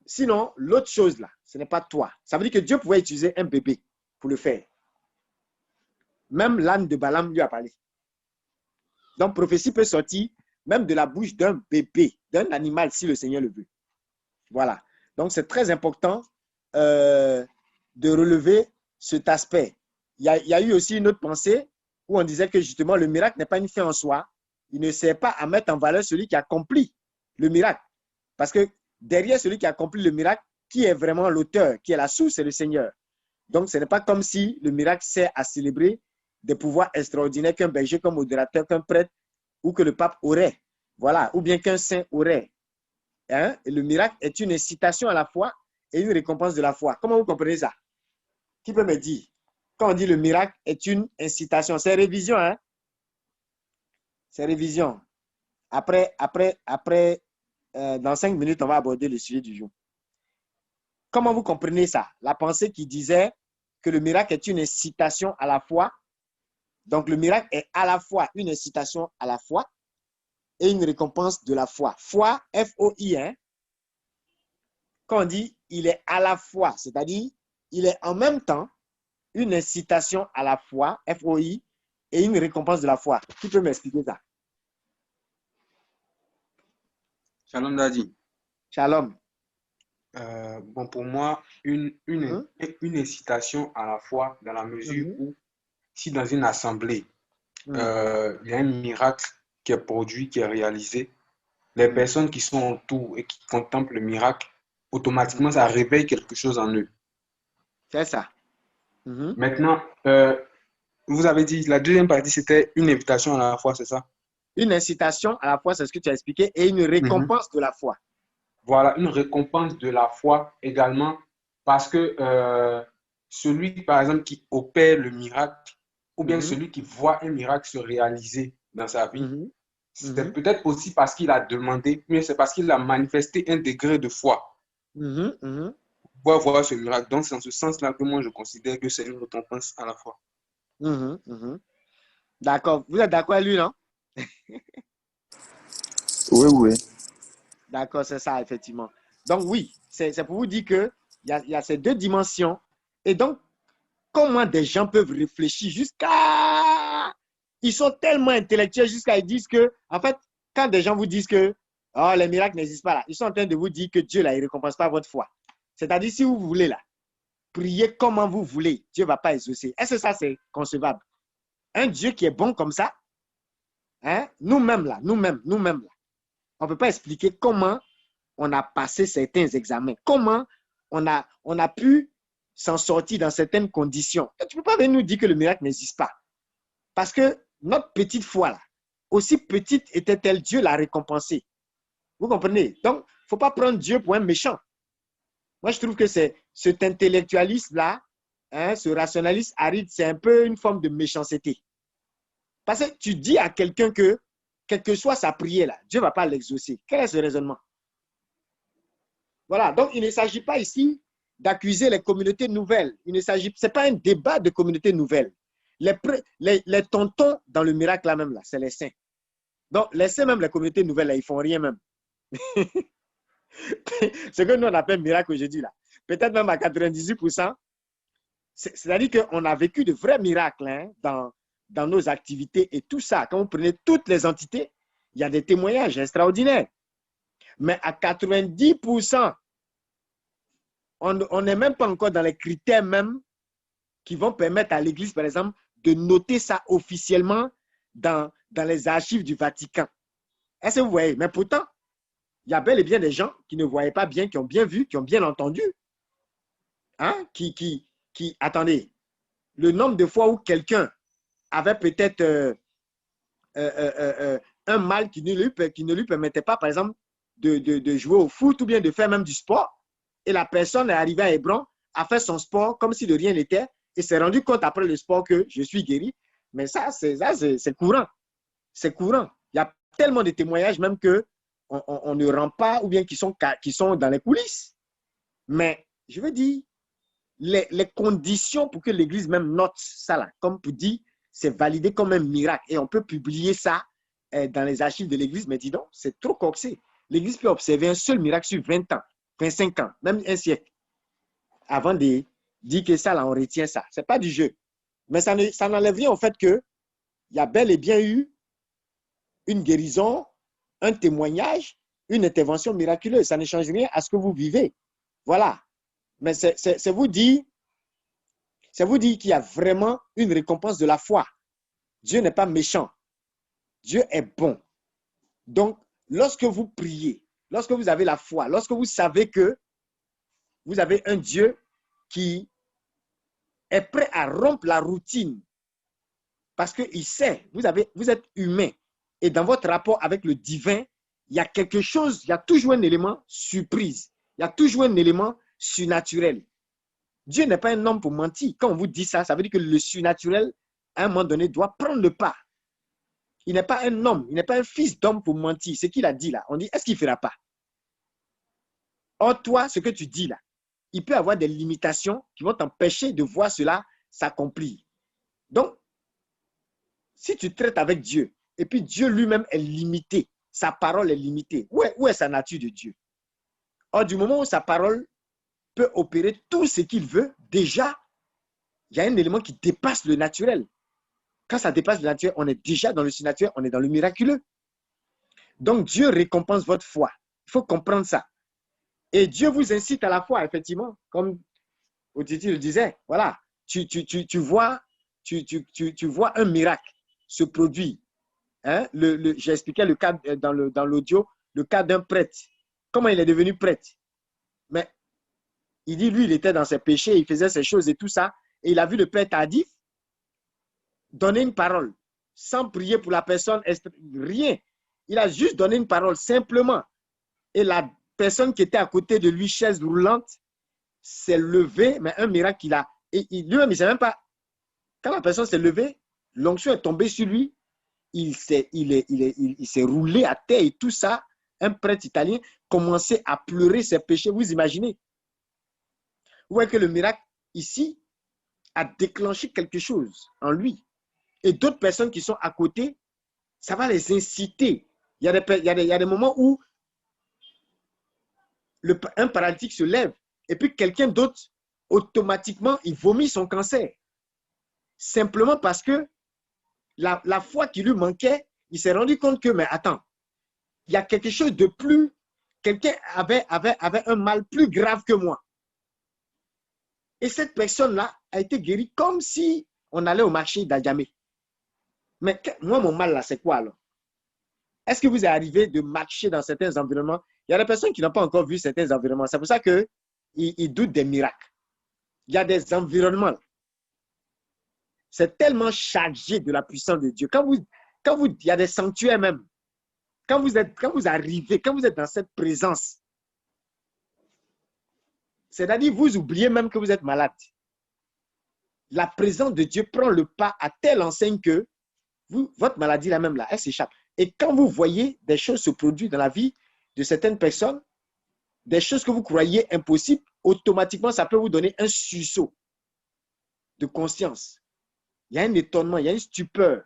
Sinon, l'autre chose, là, ce n'est pas toi. Ça veut dire que Dieu pouvait utiliser un bébé pour le faire. Même l'âne de Balaam lui a parlé. Donc, prophétie peut sortir même de la bouche d'un bébé, d'un animal, si le Seigneur le veut. Voilà. Donc, c'est très important de relever cet aspect. Il y a eu aussi une autre pensée où on disait que justement, le miracle n'est pas une fin en soi. Il ne sert pas à mettre en valeur celui qui accomplit le miracle. Parce que derrière celui qui accomplit le miracle, qui est vraiment l'auteur, qui est la source, c'est le Seigneur. Donc, ce n'est pas comme si le miracle sert à célébrer des pouvoirs extraordinaires qu'un berger, qu'un modérateur, qu'un prêtre ou que le pape aurait. Voilà. Ou bien qu'un saint aurait. Hein? Et le miracle est une incitation à la foi et une récompense de la foi. Comment vous comprenez ça? Qui peut me dire? Quand on dit le miracle est une incitation, c'est révision, hein? C'est révision. Après, dans 5 minutes, on va aborder le sujet du jour. Comment vous comprenez ça? La pensée qui disait que le miracle est une incitation à la foi. Donc, le miracle est à la fois une incitation à la foi et une récompense de la foi. Foi, F-O-I, hein? Quand on dit il est à la fois, c'est-à-dire il est en même temps une incitation à la foi, F-O-I, et une récompense de la foi. Qui peut m'expliquer ça? Shalom Daddy. Shalom. Bon, pour moi, une incitation à la foi dans la mesure où, si dans une assemblée, il y a un miracle qui est produit, qui est réalisé, les personnes qui sont autour et qui contemplent le miracle, automatiquement, ça réveille quelque chose en eux. C'est ça. Maintenant, vous avez dit, la deuxième partie, c'était une invitation à la foi, c'est ça? Une incitation à la foi, c'est ce que tu as expliqué, et une récompense de la foi. Voilà, une récompense de la foi également, parce que celui, par exemple, qui opère le miracle, ou bien celui qui voit un miracle se réaliser dans sa vie, c'est peut-être aussi parce qu'il a demandé, mais c'est parce qu'il a manifesté un degré de foi. Pour voir ce miracle. Donc, c'est en ce sens-là que moi, je considère que c'est une récompense à la foi. D'accord. Vous êtes d'accord avec lui, non? Oui, oui. D'accord, c'est ça, effectivement. Donc, oui, c'est pour vous dire qu'il y a ces deux dimensions. Et donc, comment des gens peuvent réfléchir jusqu'à... Ils sont tellement intellectuels jusqu'à ils disent que, en fait, quand des gens vous disent que oh, les miracles n'existent pas là, ils sont en train de vous dire que Dieu, là, il ne récompense pas votre foi. C'est-à-dire, si vous voulez, là, prier comment vous voulez, Dieu ne va pas exaucer. Est-ce que ça, c'est concevable? Un Dieu qui est bon comme ça, hein? Nous-mêmes, là, on ne peut pas expliquer comment on a passé certains examens, comment on a pu s'en sortir dans certaines conditions. Et tu ne peux pas venir nous dire que le miracle n'existe pas. Parce que notre petite foi, là, aussi petite était-elle, Dieu l'a récompensée. Vous comprenez? Donc, il ne faut pas prendre Dieu pour un méchant. Moi, je trouve que c'est cet intellectualisme-là, hein, ce rationalisme aride, c'est un peu une forme de méchanceté. Parce que tu dis à quelqu'un que, quelle que soit sa prière, là, Dieu ne va pas l'exaucer. Quel est ce raisonnement? Voilà, donc il ne s'agit pas ici d'accuser les communautés nouvelles. Ce n'est pas un débat de communautés nouvelles. Les tontons dans le miracle là même, là, c'est les saints. Donc, les saints, même les communautés nouvelles, là, ils ne font rien même. Ce que nous, on appelle miracle aujourd'hui, là. Peut-être même à 98%, c'est-à-dire qu'on a vécu de vrais miracles hein, dans nos activités et tout ça. Quand vous prenez toutes les entités, il y a des témoignages extraordinaires. Mais à 90%, on n'est même pas encore dans les critères même qui vont permettre à l'Église, par exemple, de noter ça officiellement dans les archives du Vatican. Est-ce que vous voyez? Mais pourtant, il y a bel et bien des gens qui ne voyaient pas bien, qui ont bien vu, qui ont bien entendu. Hein? Attendez, le nombre de fois où quelqu'un avait peut-être un mal qui ne lui permettait pas, par exemple, de jouer au foot ou bien de faire même du sport, et la personne est arrivée à Hébron, a fait son sport comme si de rien n'était, et s'est rendu compte après le sport que je suis guéri. Mais ça, c'est courant. C'est courant. Il y a tellement de témoignages même qu'on ne rend pas ou bien qui sont dans les coulisses. Mais je veux dire, les conditions pour que l'Église même note ça, là, comme pour dire, c'est validé comme un miracle. Et on peut publier ça dans les archives de l'Église, mais dis donc, c'est trop coxé. L'Église peut observer un seul miracle sur 20 ans, 25 ans, même un siècle, avant de dire que ça, là, on retient ça. Ce n'est pas du jeu. Mais ça n'enlève rien au fait qu'il y a bel et bien eu une guérison, un témoignage, une intervention miraculeuse. Ça ne change rien à ce que vous vivez. Voilà. Mais c'est vous dire qu'il y a vraiment une récompense de la foi. Dieu n'est pas méchant. Dieu est bon. Donc, lorsque vous priez, lorsque vous avez la foi, lorsque vous savez que vous avez un Dieu qui est prêt à rompre la routine parce qu'il sait, vous êtes humain et dans votre rapport avec le divin, il y a quelque chose, il y a toujours un élément surprise, il y a toujours un élément surnaturel. Dieu n'est pas un homme pour mentir. Quand on vous dit ça, ça veut dire que le surnaturel, à un moment donné, doit prendre le pas. Il n'est pas un homme, il n'est pas un fils d'homme pour mentir. Ce qu'il a dit là, on dit, est-ce qu'il ne fera pas? Or, toi, ce que tu dis là, il peut y avoir des limitations qui vont t'empêcher de voir cela s'accomplir. Donc, si tu traites avec Dieu, et puis Dieu lui-même est limité, sa parole est limitée, où est sa nature de Dieu? Or, du moment où sa parole peut opérer tout ce qu'il veut, déjà, il y a un élément qui dépasse le naturel. Quand ça dépasse le naturel, on est déjà dans le surnaturel, on est dans le miraculeux. Donc, Dieu récompense votre foi. Il faut comprendre ça. Et Dieu vous incite à la foi, effectivement, comme Oditi le disait. Voilà, tu vois un miracle se produire. Hein? J'ai expliqué le cas dans l'audio, le cas d'un prêtre. Comment il est devenu prêtre? Mais il dit, lui, il était dans ses péchés, il faisait ses choses et tout ça. Et il a vu le père tardif donner une parole, sans prier pour la personne, rien. Il a juste donné une parole, simplement. Et la personne qui était à côté de lui, chaise roulante, s'est levée, mais un miracle qu'il a. Et lui-même, il ne sait même pas. Quand la personne s'est levée, l'onction est tombée sur lui, il s'est roulé à terre et tout ça. Un prêtre italien commençait à pleurer ses péchés. Vous imaginez? Vous voyez que le miracle, ici, a déclenché quelque chose en lui. Et d'autres personnes qui sont à côté, ça va les inciter. Il y a des moments où un paralytique se lève et puis quelqu'un d'autre, automatiquement, il vomit son cancer. Simplement parce que la foi qui lui manquait, il s'est rendu compte que, mais attends, il y a quelque chose de plus, quelqu'un avait un mal plus grave que moi. Et cette personne-là a été guérie comme si on allait au marché d'Adjamé. Mais moi, mon mal là, c'est quoi alors? Est-ce que vous est arrivé de marcher dans certains environnements? Il y a des personnes qui n'ont pas encore vu certains environnements. C'est pour ça qu'ils doutent des miracles. Il y a des environnements. C'est tellement chargé de la puissance de Dieu. Quand il y a des sanctuaires même, quand vous arrivez, quand vous êtes dans cette présence, c'est-à-dire vous oubliez même que vous êtes malade. La présence de Dieu prend le pas à telle enseigne que votre maladie, là même, là, elle s'échappe. Et quand vous voyez des choses se produire dans la vie de certaines personnes, des choses que vous croyez impossibles, automatiquement, ça peut vous donner un sursaut de conscience. Il y a un étonnement, il y a une stupeur.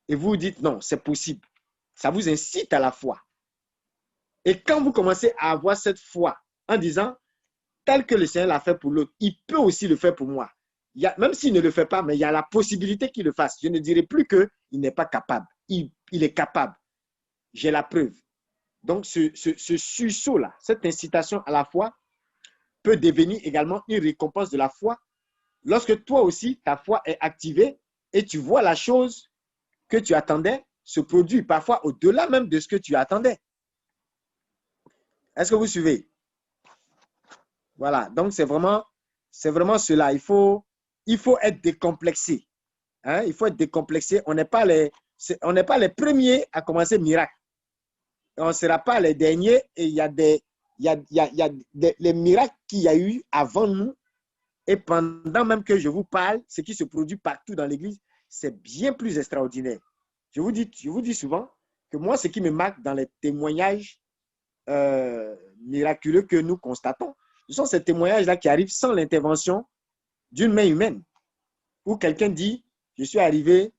Et vous vous dites, non, c'est possible. Ça vous incite à la foi. Et quand vous commencez à avoir cette foi en disant, tel que le Seigneur l'a fait pour l'autre, il peut aussi le faire pour moi. Même s'il ne le fait pas, mais il y a la possibilité qu'il le fasse. Je ne dirai plus qu'il n'est pas capable. Il est capable. J'ai la preuve. Donc, ce sursaut-là, cette incitation à la foi, peut devenir également une récompense de la foi lorsque toi aussi, ta foi est activée et tu vois la chose que tu attendais se produire, parfois au-delà même de ce que tu attendais. Est-ce que vous suivez? Voilà, donc c'est vraiment cela. Il faut être décomplexé. Hein? Il faut être décomplexé. On n'est pas les premiers à commencer le miracle. On ne sera pas les derniers et il y a les miracles qu'il y a eu avant nous et pendant même que je vous parle, ce qui se produit partout dans l'église, c'est bien plus extraordinaire. Je vous dis souvent que moi, ce qui me marque dans les témoignages miraculeux que nous constatons, ce sont ces témoignages-là qui arrivent sans l'intervention d'une main humaine. Où quelqu'un dit, je suis arrivé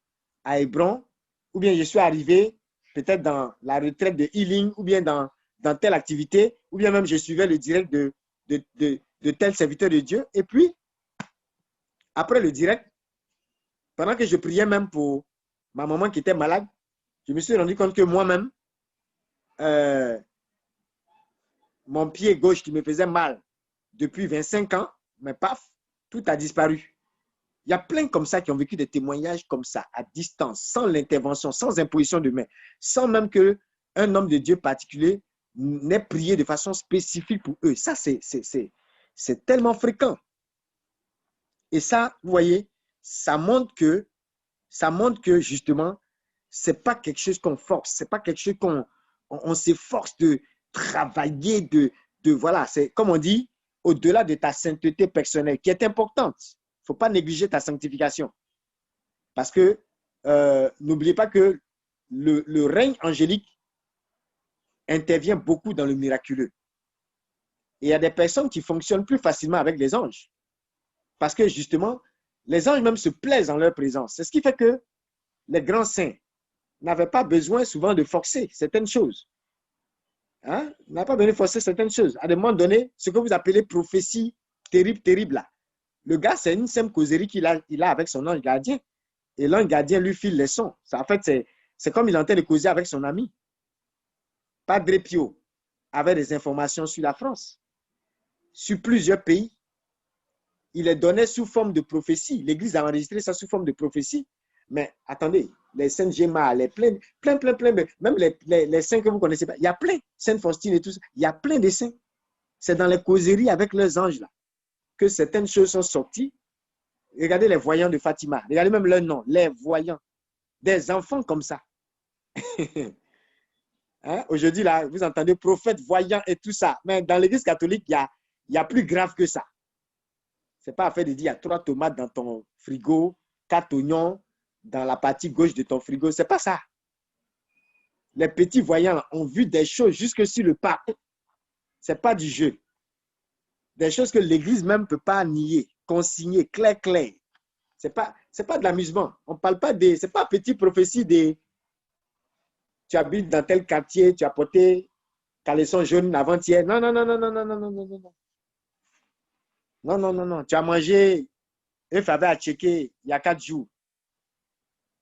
à Hébron, ou bien je suis arrivé peut-être dans la retraite de healing, ou bien dans telle activité, ou bien même je suivais le direct de tel serviteur de Dieu. Et puis, après le direct, pendant que je priais même pour ma maman qui était malade, je me suis rendu compte que moi-même, mon pied gauche qui me faisait mal depuis 25 ans, mais paf, tout a disparu. Il y a plein comme ça qui ont vécu des témoignages comme ça, à distance, sans l'intervention, sans imposition de main, sans même qu'un homme de Dieu particulier n'ait prié de façon spécifique pour eux. Ça, c'est tellement fréquent. Et ça, vous voyez, ça montre que justement, ce n'est pas quelque chose qu'on force, ce n'est pas quelque chose qu'on s'efforce de travailler, voilà, c'est comme on dit, au-delà de ta sainteté personnelle, qui est importante. Il ne faut pas négliger ta sanctification. Parce que n'oubliez pas que le règne angélique intervient beaucoup dans le miraculeux. Et il y a des personnes qui fonctionnent plus facilement avec les anges. Parce que justement, les anges même se plaisent en leur présence. C'est ce qui fait que les grands saints n'avaient pas besoin souvent de forcer certaines choses. Hein? Ils n'avaient pas besoin de forcer certaines choses. À un moment donné, ce que vous appelez prophétie terrible là. Le gars, c'est une simple causerie qu'il a avec son ange gardien. Et l'ange gardien lui file les sons. En fait, c'est comme il est en train de causer avec son ami. Padre Pio avait des informations sur la France, sur plusieurs pays. Il les donnait sous forme de prophétie. L'Église a enregistré ça sous forme de prophétie. Mais attendez, les saintes Gemma, les plein, même les saints que vous ne connaissez pas, il y a plein, Sainte Faustine et tout ça, il y a plein de saints. C'est dans les causeries avec leurs anges là que certaines choses sont sorties. Regardez les voyants de Fatima, regardez même leur nom, les voyants, des enfants comme ça. Hein? Aujourd'hui, là, vous entendez prophète, voyant et tout ça. Mais dans l'Église catholique, il y a plus grave que ça. Ce n'est pas affaire de dire il y a 3 tomates dans ton frigo, 4 oignons dans la partie gauche de ton frigo. Ce n'est pas ça. Les petits voyants ont vu des choses jusque sur le pape. Ce n'est pas du jeu. Des choses que l'Église même ne peut pas nier, consigner, clair. Ce n'est pas de l'amusement. On parle pas de... Ce n'est pas petite prophétie de... Tu habites dans tel quartier, tu as porté caleçon jaune avant-hier. Non. Non. Tu as mangé un faveur à checker il y a 4 jours.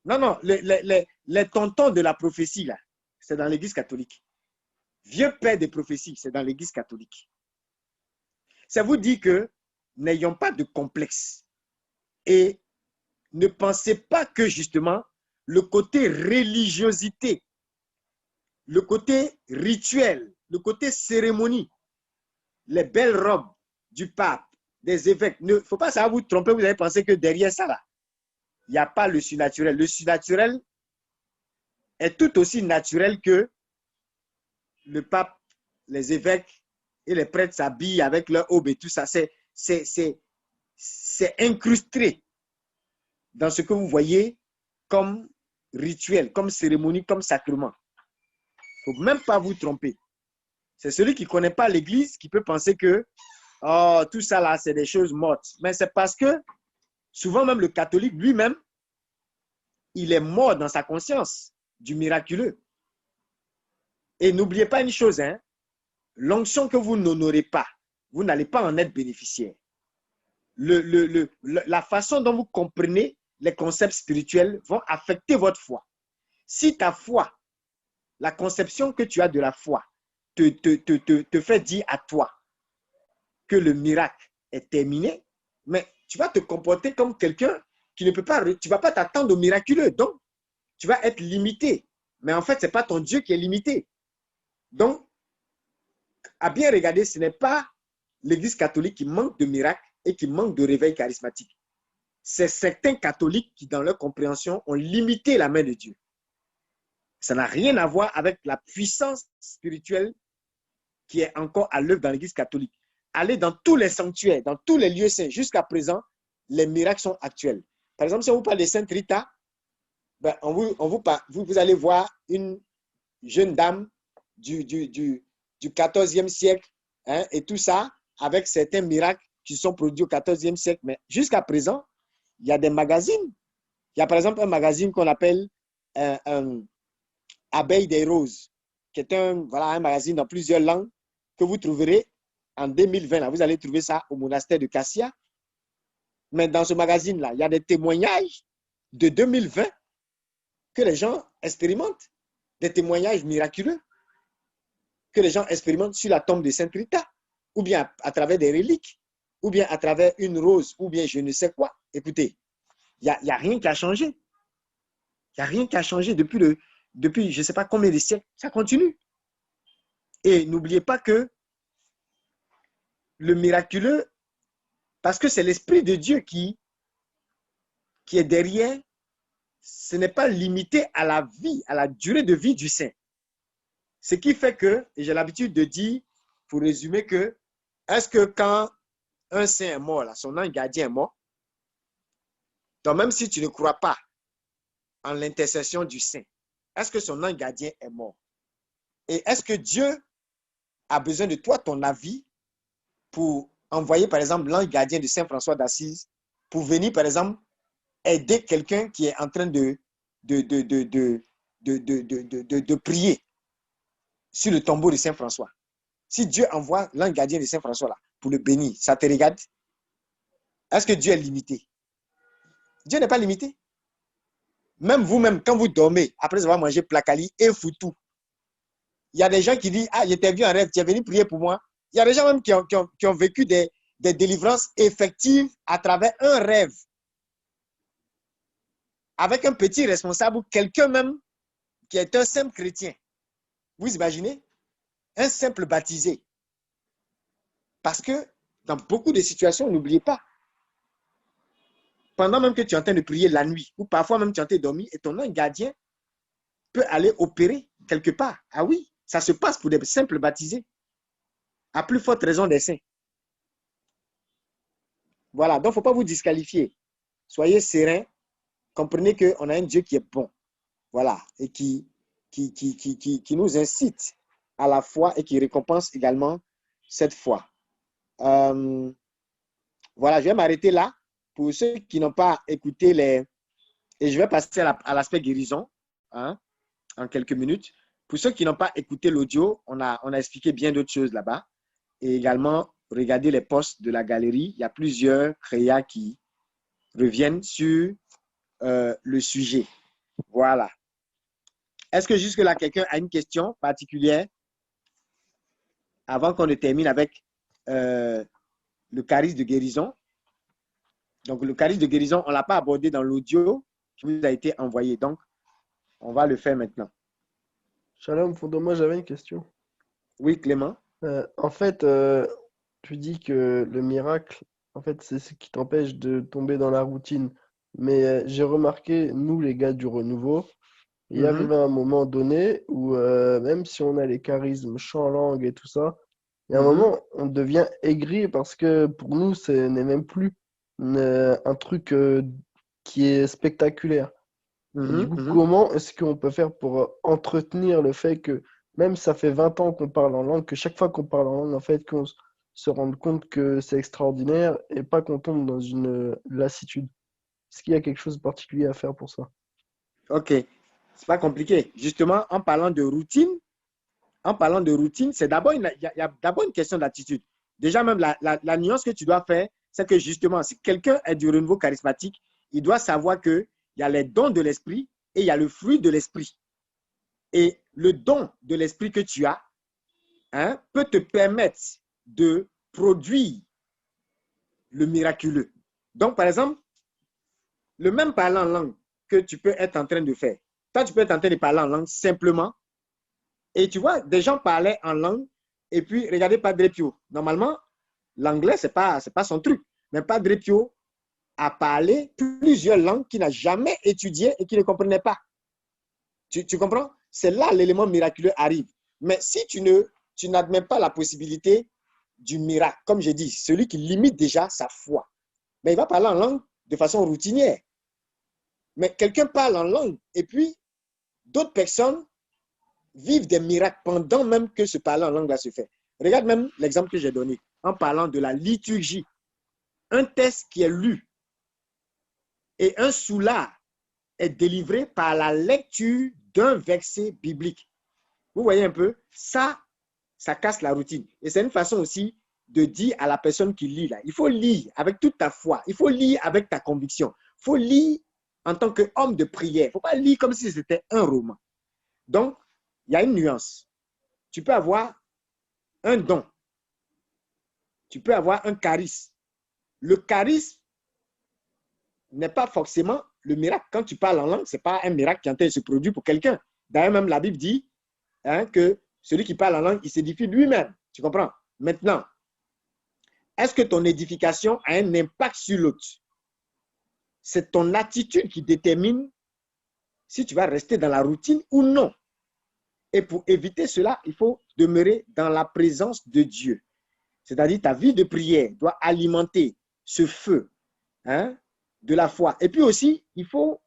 Non. Les tontons de la prophétie, là, c'est dans l'Église catholique. Vieux père des prophéties, c'est dans l'Église catholique. Ça vous dit que n'ayons pas de complexe et ne pensez pas que justement le côté religiosité, le côté rituel, le côté cérémonie, les belles robes du pape, des évêques, il ne faut pas ça vous tromper, vous allez penser que derrière ça, là, il n'y a pas le surnaturel. Le surnaturel est tout aussi naturel que le pape, les évêques et les prêtres s'habillent avec leur aube et tout ça. C'est incrusté dans ce que vous voyez comme rituel, comme cérémonie, comme sacrement. Il ne faut même pas vous tromper. C'est celui qui ne connaît pas l'Église qui peut penser que oh, tout ça là, c'est des choses mortes. Mais c'est parce que souvent même le catholique lui-même, il est mort dans sa conscience du miraculeux. Et n'oubliez pas une chose, hein, l'onction que vous n'honorez pas, vous n'allez pas en être bénéficiaire. La façon dont vous comprenez les concepts spirituels vont affecter votre foi. Si ta foi, la conception que tu as de la foi, te fait dire à toi que le miracle est terminé, mais tu vas te comporter comme quelqu'un qui ne peut pas, tu ne vas pas t'attendre au miraculeux. Donc, tu vas être limité. Mais en fait, ce n'est pas ton Dieu qui est limité. Donc, à bien regarder, ce n'est pas l'Église catholique qui manque de miracles et qui manque de réveil charismatique. C'est certains catholiques qui, dans leur compréhension, ont limité la main de Dieu. Ça n'a rien à voir avec la puissance spirituelle qui est encore à l'œuvre dans l'Église catholique. Allez dans tous les sanctuaires, dans tous les lieux saints. Jusqu'à présent, les miracles sont actuels. Par exemple, si on vous parle de Sainte Rita, ben, vous allez voir une jeune dame du 14e siècle, hein, et tout ça, avec certains miracles qui sont produits au 14e siècle. Mais jusqu'à présent, il y a des magazines. Il y a par exemple un magazine qu'on appelle Abeille des Roses, qui est un magazine dans plusieurs langues que vous trouverez en 2020. Là, vous allez trouver ça au monastère de Cassia. Mais dans ce magazine-là, il y a des témoignages de 2020 que les gens expérimentent, des témoignages miraculeux que les gens expérimentent sur la tombe de Sainte Rita, ou bien à travers des reliques, ou bien à travers une rose, ou bien je ne sais quoi. Écoutez, il n'y a rien qui a changé. Il n'y a rien qui a changé depuis je ne sais pas combien de siècles. Ça continue. Et n'oubliez pas que le miraculeux, parce que c'est l'Esprit de Dieu qui est derrière, ce n'est pas limité à la vie, à la durée de vie du saint. Ce qui fait que, et j'ai l'habitude de dire, pour résumer que, est-ce que quand un saint est mort, là, son ange gardien est mort, donc même si tu ne crois pas en l'intercession du saint, est-ce que son ange gardien est mort? Et est-ce que Dieu a besoin de toi, ton avis, pour envoyer, par exemple, l'ange gardien de Saint François d'Assise pour venir, par exemple, aider quelqu'un qui est en train de prier sur le tombeau de Saint François? Si Dieu envoie l'ange gardien de Saint François là pour le bénir, ça te regarde? Est-ce que Dieu est limité? Dieu n'est pas limité. Même vous-même, quand vous dormez, après avoir mangé placali et foutou, il y a des gens qui disent, ah, je t'ai vu en rêve, tu es venu prier pour moi. Il y a des gens même qui ont vécu des délivrances effectives à travers un rêve. Avec un petit responsable ou quelqu'un même qui est un simple chrétien. Vous imaginez? Un simple baptisé. Parce que dans beaucoup de situations, n'oubliez pas, pendant même que tu es en train de prier la nuit, ou parfois même tu es en train de dormir, et ton ange gardien peut aller opérer quelque part. Ah oui, ça se passe pour des simples baptisés. À plus forte raison des saints. Voilà, donc il ne faut pas vous disqualifier. Soyez sereins. Comprenez qu'on a un Dieu qui est bon. Voilà, et qui nous incite à la foi et qui récompense également cette foi. Voilà, je vais m'arrêter là. Pour ceux qui n'ont pas écouté et je vais passer à l'aspect guérison, hein, en quelques minutes. Pour ceux qui n'ont pas écouté l'audio, on a expliqué bien d'autres choses là-bas. Et également, regardez les posts de la galerie. Il y a plusieurs créas qui reviennent sur le sujet. Voilà. Est-ce que jusque-là, quelqu'un a une question particulière avant qu'on ne termine avec le charisme de guérison? Donc, le charisme de guérison, on ne l'a pas abordé dans l'audio qui vous a été envoyé. Donc, on va le faire maintenant. Shalom, Fondo, moi j'avais une question. Oui, Clément. En fait, tu dis que le miracle, en fait, c'est ce qui t'empêche de tomber dans la routine. Mais j'ai remarqué, nous les gars du renouveau, Et arrivé à un moment donné où même si on a les charismes chant langue et tout ça, il y a un moment, on devient aigri parce que pour nous, ce n'est même plus un truc qui est spectaculaire. Et du coup, comment est-ce qu'on peut faire pour entretenir le fait que même ça fait 20 ans qu'on parle en langue, que chaque fois qu'on parle en langue, en fait, qu'on se rende compte que c'est extraordinaire et pas qu'on tombe dans une lassitude. Est-ce qu'il y a quelque chose de particulier à faire pour ça? Ok, c'est pas compliqué. Justement, en parlant de routine, c'est d'abord y a d'abord une question d'attitude. Déjà, même la nuance que tu dois faire, c'est que justement, si quelqu'un est du renouveau charismatique, il doit savoir qu'il y a les dons de l'esprit et il y a le fruit de l'esprit. Et le don de l'esprit que tu as peut te permettre de produire le miraculeux. Donc, par exemple, le même parler en langue que tu peux être en train de faire. Toi, tu peux être en train de parler en langue simplement. Et tu vois, des gens parlaient en langue et puis regardez Padre Pio. Normalement, l'anglais, ce n'est pas son truc. Mais Padre Pio a parlé plusieurs langues qu'il n'a jamais étudiées et qu'il ne comprenait pas. Tu comprends? C'est là l'élément miraculeux arrive. Mais si tu n'admets pas la possibilité du miracle, comme j'ai dit, celui qui limite déjà sa foi, mais il va parler en langue de façon routinière. Mais quelqu'un parle en langue et puis d'autres personnes vivent des miracles pendant même que ce parler en langue-là se fait. Regarde même l'exemple que j'ai donné en parlant de la liturgie. Un texte qui est lu et un soulard est délivré par la lecture d'un verset biblique. Vous voyez un peu, ça casse la routine. Et c'est une façon aussi de dire à la personne qui lit là, il faut lire avec toute ta foi, il faut lire avec ta conviction, il faut lire en tant qu'homme de prière. Il ne faut pas lire comme si c'était un roman. Donc, il y a une nuance. Tu peux avoir un don. Tu peux avoir un charisme. Le charisme n'est pas forcément le miracle. Quand tu parles en langue, ce n'est pas un miracle qui est en train de se produire pour quelqu'un. D'ailleurs, même la Bible dit que celui qui parle en langue, il s'édifie lui-même. Tu comprends? Maintenant, est-ce que ton édification a un impact sur l'autre? C'est ton attitude qui détermine si tu vas rester dans la routine ou non. Et pour éviter cela, il faut demeurer dans la présence de Dieu. C'est-à-dire ta vie de prière doit alimenter ce feu de la foi. Et puis aussi, il faut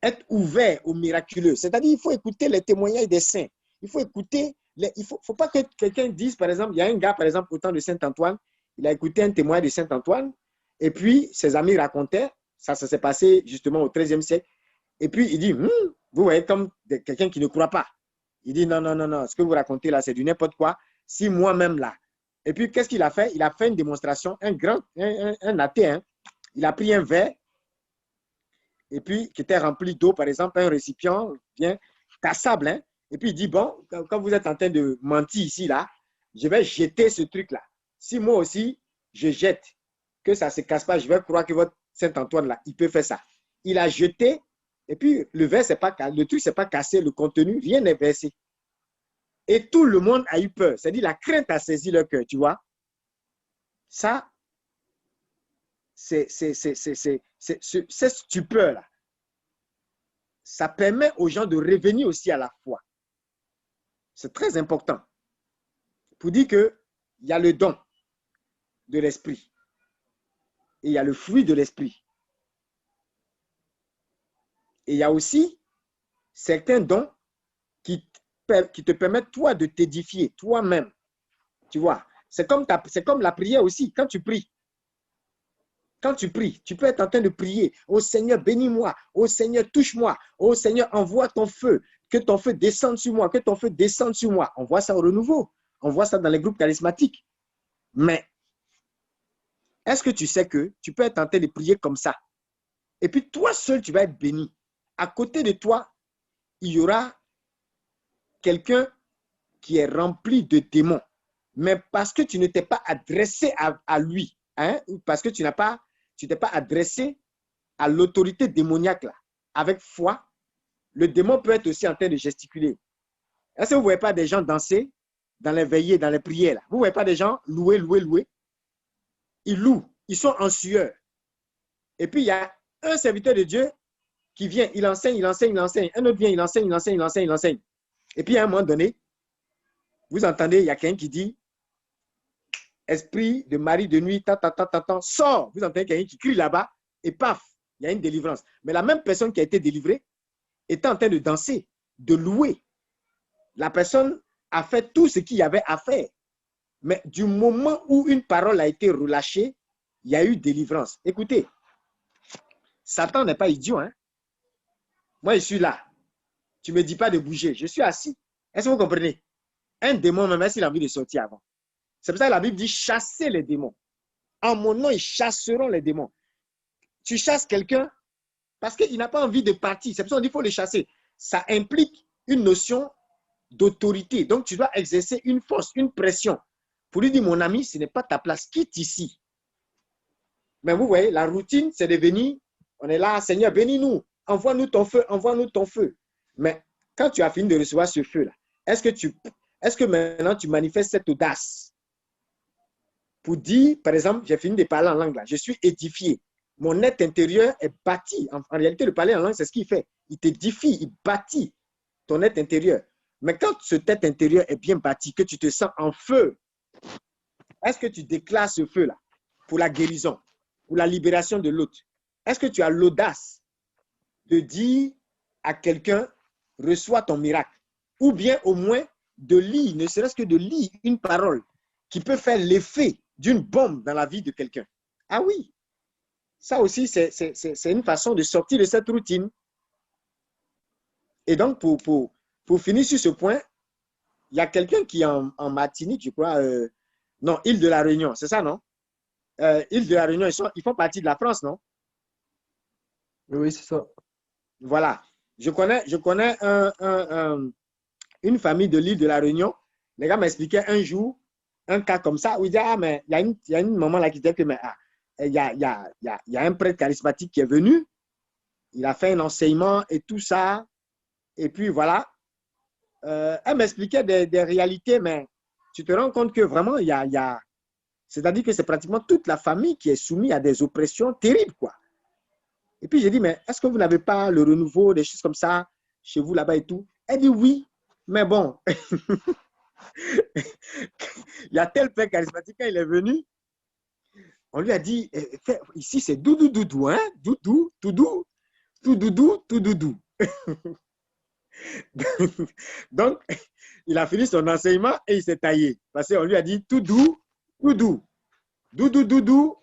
être ouvert au miraculeux. C'est-à-dire il faut écouter les témoignages des saints. Il faut écouter, il ne faut pas que quelqu'un dise, par exemple, il y a un gars, par exemple, au temps de Saint-Antoine, il a écouté un témoignage de Saint-Antoine, et puis ses amis racontaient, ça s'est passé justement au XIIIe siècle, et puis il dit, vous voyez, comme quelqu'un qui ne croit pas. Il dit, non, ce que vous racontez là, c'est du n'importe quoi. Si moi-même là. Et puis, qu'est-ce qu'il a fait? Il a fait une démonstration, un athée, il a pris un verre, et puis qui était rempli d'eau, par exemple, un récipient bien cassable, et puis il dit, bon, quand vous êtes en train de mentir ici, là, je vais jeter ce truc-là. Si moi aussi, je jette, que ça ne se casse pas, je vais croire que votre Saint-Antoine, là, il peut faire ça. Il a jeté, et puis le truc ne s'est pas cassé, le contenu, rien n'est versé. Et tout le monde a eu peur. C'est-à-dire la crainte a saisi leur cœur, tu vois. Ça, c'est stupeur-là. Ça permet aux gens de revenir aussi à la foi. C'est très important. Pour dire qu'il y a le don de l'esprit et il y a le fruit de l'esprit. Et il y a aussi certains dons qui te permettent, toi, de t'édifier toi-même. Tu vois, c'est comme la prière aussi. Quand tu pries, tu peux être en train de prier. Oh Seigneur, bénis-moi. Oh Seigneur, touche-moi. Oh Seigneur, envoie ton feu. Que ton feu descende sur moi. Que ton feu descende sur moi. On voit ça au renouveau. On voit ça dans les groupes charismatiques. Mais est-ce que tu sais que tu peux être en train de prier comme ça? Et puis toi seul, tu vas être béni. À côté de toi, il y aura quelqu'un qui est rempli de démons. Mais parce que tu ne t'es pas adressé à lui, parce que tu t'es pas adressé à l'autorité démoniaque là, avec foi, le démon peut être aussi en train de gesticuler. Est-ce que vous ne voyez pas des gens danser dans les veillées, dans les prières là? Vous ne voyez pas des gens louer? Ils louent, ils sont en sueur. Et puis il y a un serviteur de Dieu qui vient, il enseigne, il enseigne, il enseigne. Un autre vient, il enseigne, il enseigne, il enseigne, il enseigne. Et puis à un moment donné, vous entendez, il y a quelqu'un qui dit, esprit de mari de nuit, sors. Vous entendez quelqu'un qui crie là-bas et paf, il y a une délivrance. Mais la même personne qui a été délivrée était en train de danser, de louer. La personne a fait tout ce qu'il y avait à faire. Mais du moment où une parole a été relâchée, il y a eu délivrance. Écoutez, Satan n'est pas idiot, hein? Moi, je suis là. Tu ne me dis pas de bouger. Je suis assis. Est-ce que vous comprenez? Un démon, même s'il a envie de sortir avant. C'est pour ça que la Bible dit chasser les démons. En mon nom, ils chasseront les démons. Tu chasses quelqu'un parce qu'il n'a pas envie de partir. C'est pour ça qu'on dit qu'il faut le chasser. Ça implique une notion d'autorité. Donc, tu dois exercer une force, une pression. Pour lui dire, mon ami, ce n'est pas ta place. Quitte ici. Mais vous voyez, la routine, c'est de venir. On est là, Seigneur, bénis-nous. Envoie-nous ton feu, envoie-nous ton feu. Mais quand tu as fini de recevoir ce feu-là, est-ce que maintenant tu manifestes cette audace pour dire, par exemple, j'ai fini de parler en langue là, je suis édifié. Mon être intérieur est bâti. En réalité, le parler en langue, c'est ce qu'il fait. Il t'édifie, il bâtit ton être intérieur. Mais quand ce être intérieur est bien bâti, que tu te sens en feu, est-ce que tu déclares ce feu-là pour la guérison, pour la libération de l'autre? Est-ce que tu as l'audace de dire à quelqu'un, reçois ton miracle? Ou bien au moins de lire, ne serait-ce que de lire une parole qui peut faire l'effet d'une bombe dans la vie de quelqu'un. Ah oui, ça aussi, c'est une façon de sortir de cette routine. Et donc, pour finir sur ce point, il y a quelqu'un qui est en Martinique, je crois, non, île de la Réunion, c'est ça, non? Île de la Réunion, ils font partie de la France, non? Oui, c'est ça. Voilà. Je connais une famille de l'île de la Réunion. Les gars m'expliquaient un jour un cas comme ça où ils disaient, ah, mais il y a une maman là qui disait que, mais il y a un prêtre charismatique qui est venu, il a fait un enseignement et tout ça. Et puis voilà. Elle m'expliquait des réalités, mais tu te rends compte que vraiment, c'est-à-dire que c'est pratiquement toute la famille qui est soumise à des oppressions terribles, quoi. Et puis j'ai dit, mais est-ce que vous n'avez pas le renouveau, des choses comme ça, chez vous là-bas et tout? Elle dit oui, mais bon, il y a tel père charismatique, quand il est venu, on lui a dit, ici c'est doudou doudou, hein? Doudou, doudou, tout doudou, tout doudou. Donc, il a fini son enseignement et il s'est taillé. Parce qu'on lui a dit tout doux, doudou. Doudou, doudou.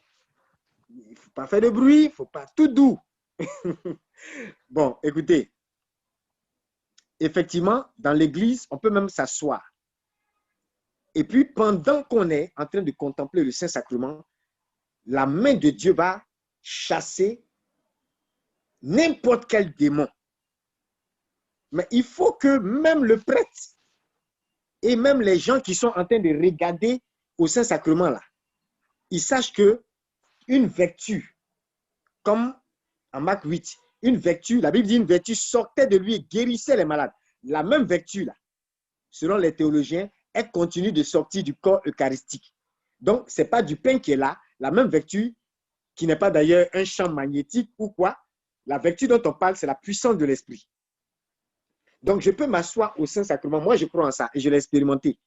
Il ne faut pas faire de bruit, il ne faut pas tout doux. Bon, écoutez. Effectivement, dans l'église, on peut même s'asseoir. Et puis, pendant qu'on est en train de contempler le Saint-Sacrement, la main de Dieu va chasser n'importe quel démon. Mais il faut que même le prêtre et même les gens qui sont en train de regarder au Saint-Sacrement, là, ils sachent que une vertu, comme en Marc 8, une vertu, la Bible dit une vertu sortait de lui et guérissait les malades. La même vertu, là, selon les théologiens, elle continue de sortir du corps eucharistique. Donc, ce n'est pas du pain qui est là, la même vertu, qui n'est pas d'ailleurs un champ magnétique ou quoi. La vertu dont on parle, c'est la puissance de l'esprit. Donc, je peux m'asseoir au Saint-Sacrement. Moi, je crois en ça et je l'ai expérimenté.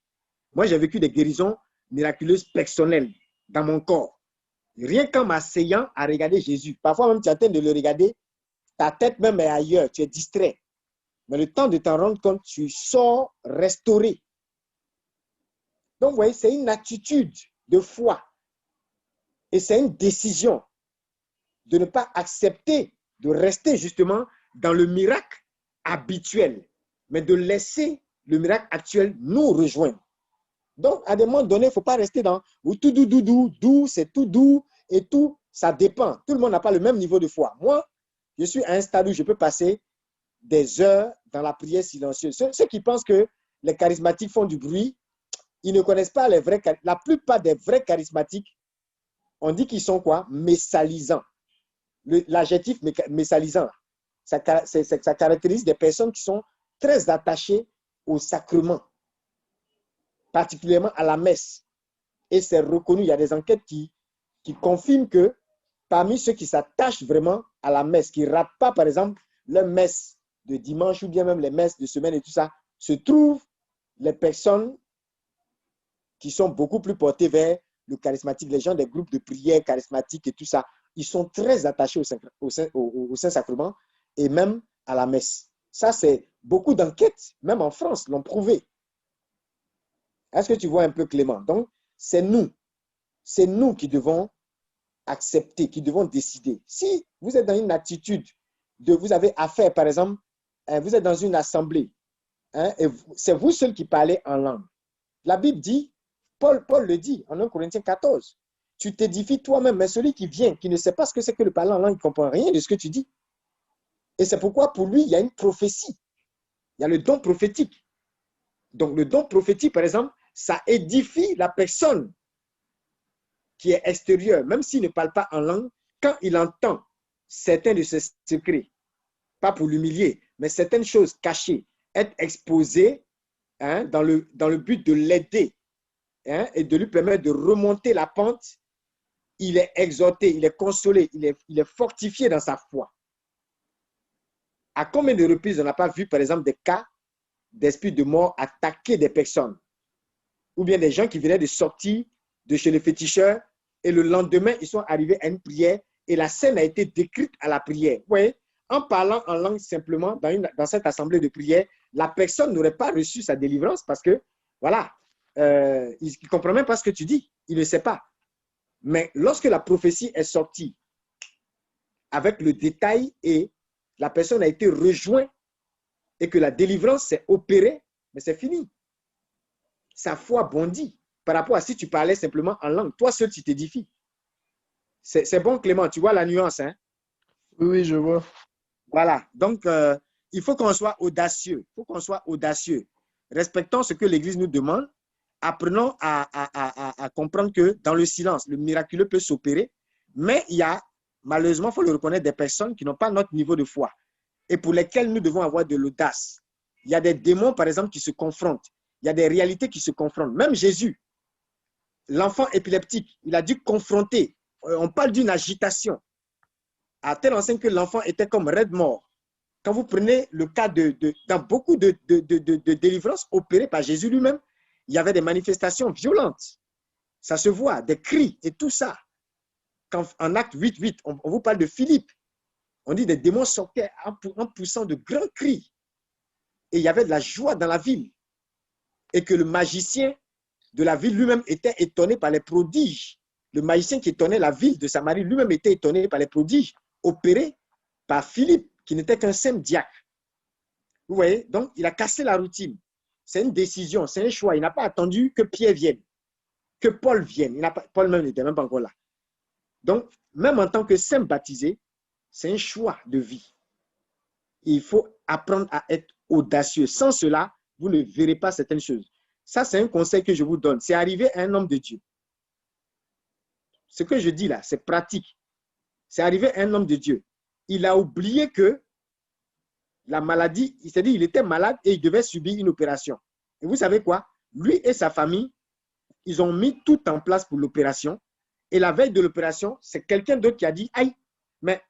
Moi, j'ai vécu des guérisons miraculeuses personnelles dans mon corps. Rien qu'en m'asseyant à regarder Jésus. Parfois même, tu es en train de le regarder, ta tête même est ailleurs, tu es distrait. Mais le temps de t'en rendre compte, tu sors restauré. Donc, vous voyez, c'est une attitude de foi. Et c'est une décision de ne pas accepter de rester justement dans le miracle habituel, mais de laisser le miracle actuel nous rejoindre. Donc, à des moments donnés, il ne faut pas rester dans tout doux, c'est tout doux et tout, ça dépend. Tout le monde n'a pas le même niveau de foi. Moi, je suis à un stade où je peux passer des heures dans la prière silencieuse. Ceux qui pensent que les charismatiques font du bruit, ils ne connaissent pas les vrais. La plupart des vrais charismatiques, on dit qu'ils sont quoi? Messalisants. L'adjectif messalisant, ça caractérise des personnes qui sont très attachées au sacrement, particulièrement à la messe. Et c'est reconnu, il y a des enquêtes qui confirment que parmi ceux qui s'attachent vraiment à la messe, qui ne ratent pas, par exemple, leurs messes de dimanche ou bien même les messes de semaine et tout ça, se trouvent les personnes qui sont beaucoup plus portées vers le charismatique, les gens des groupes de prière charismatiques et tout ça, ils sont très attachés au Saint-Sacrement et même à la messe. Ça, c'est beaucoup d'enquêtes, même en France, l'ont prouvé. Est-ce que tu vois un peu, Clément? Donc, c'est nous qui devons accepter, qui devons décider. Si vous êtes dans une attitude vous avez affaire, par exemple, vous êtes dans une assemblée, et c'est vous seul qui parlez en langue. La Bible dit, Paul le dit en 1 Corinthiens 14, tu t'édifies toi-même, mais celui qui vient, qui ne sait pas ce que c'est que le parler en langue, il ne comprend rien de ce que tu dis. Et c'est pourquoi pour lui, il y a une prophétie. Il y a le don prophétique. Donc le don prophétique, par exemple, ça édifie la personne qui est extérieure, même s'il ne parle pas en langue, quand il entend certains de ses secrets, pas pour l'humilier, mais certaines choses cachées, être exposées dans le but de l'aider et de lui permettre de remonter la pente, il est exhorté, il est consolé, il est fortifié dans sa foi. À combien de reprises on n'a pas vu, par exemple, des cas d'esprit de mort attaquer des personnes, ou bien des gens qui venaient de sortir de chez les féticheurs et le lendemain, ils sont arrivés à une prière et la scène a été décrite à la prière. Vous voyez, en parlant en langue simplement dans cette assemblée de prière, la personne n'aurait pas reçu sa délivrance parce que, voilà, il ne comprend même pas ce que tu dis, il ne sait pas. Mais lorsque la prophétie est sortie avec le détail et la personne a été rejointe et que la délivrance s'est opérée, mais c'est fini. Sa foi bondit par rapport à si tu parlais simplement en langue. Toi seul, tu t'édifies. C'est bon, Clément, tu vois la nuance, hein? Oui, je vois. Voilà. Donc, il faut qu'on soit audacieux. Il faut qu'on soit audacieux. Respectons ce que l'Église nous demande. Apprenons à comprendre que dans le silence, le miraculeux peut s'opérer, mais il y a, malheureusement, il faut le reconnaître, des personnes qui n'ont pas notre niveau de foi et pour lesquelles nous devons avoir de l'audace. Il y a des démons, par exemple, qui se confrontent. Il y a des réalités qui se confrontent. Même Jésus, l'enfant épileptique, il a dû confronter. On parle d'une agitation. À telle enseigne que l'enfant était comme raide mort. Quand vous prenez le cas dans beaucoup de délivrances opérées par Jésus lui-même, il y avait des manifestations violentes. Ça se voit, des cris et tout ça. Quand, en acte 8, on vous parle de Philippe. On dit des démons sortaient en poussant de grands cris. Et il y avait de la joie dans la ville. Et que le magicien de la ville lui-même était étonné par les prodiges. Le magicien qui étonnait la ville de Samarie lui-même était étonné par les prodiges opérés par Philippe, qui n'était qu'un simple diacre. Vous voyez? Donc, il a cassé la routine. C'est une décision, c'est un choix. Il n'a pas attendu que Pierre vienne, que Paul vienne. Paul même n'était même pas encore là. Donc, même en tant que saint baptisé, c'est un choix de vie. Il faut apprendre à être audacieux. Sans cela, vous ne verrez pas certaines choses. Ça, c'est un conseil que je vous donne. C'est arrivé à un homme de Dieu. Ce que je dis là, c'est pratique. C'est arrivé à un homme de Dieu. Il a oublié que la maladie, c'est-à-dire il était malade et il devait subir une opération. Et vous savez quoi? Lui et sa famille, ils ont mis tout en place pour l'opération. Et la veille de l'opération, c'est quelqu'un d'autre qui a dit, aïe, mais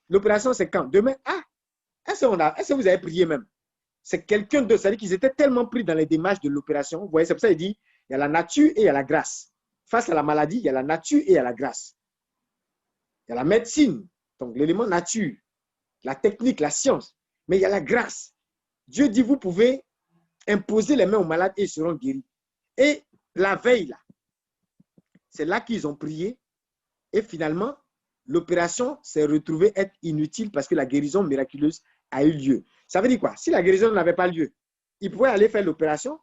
l'opération c'est quand? Demain, est-ce que vous avez prié même? C'est quelqu'un d'autre, c'est-à-dire qu'ils étaient tellement pris dans les démarches de l'opération. Vous voyez, c'est pour ça qu'il dit, il y a la nature et il y a la grâce. Face à la maladie, il y a la nature et il y a la grâce. Il y a la médecine, donc l'élément nature, la technique, la science, mais il y a la grâce. Dieu dit, vous pouvez imposer les mains aux malades et ils seront guéris. Et la veille, là, c'est là qu'ils ont prié et finalement, l'opération s'est retrouvée être inutile parce que la guérison miraculeuse a eu lieu. Ça veut dire quoi? Si la guérison n'avait pas lieu, ils pouvaient aller faire l'opération,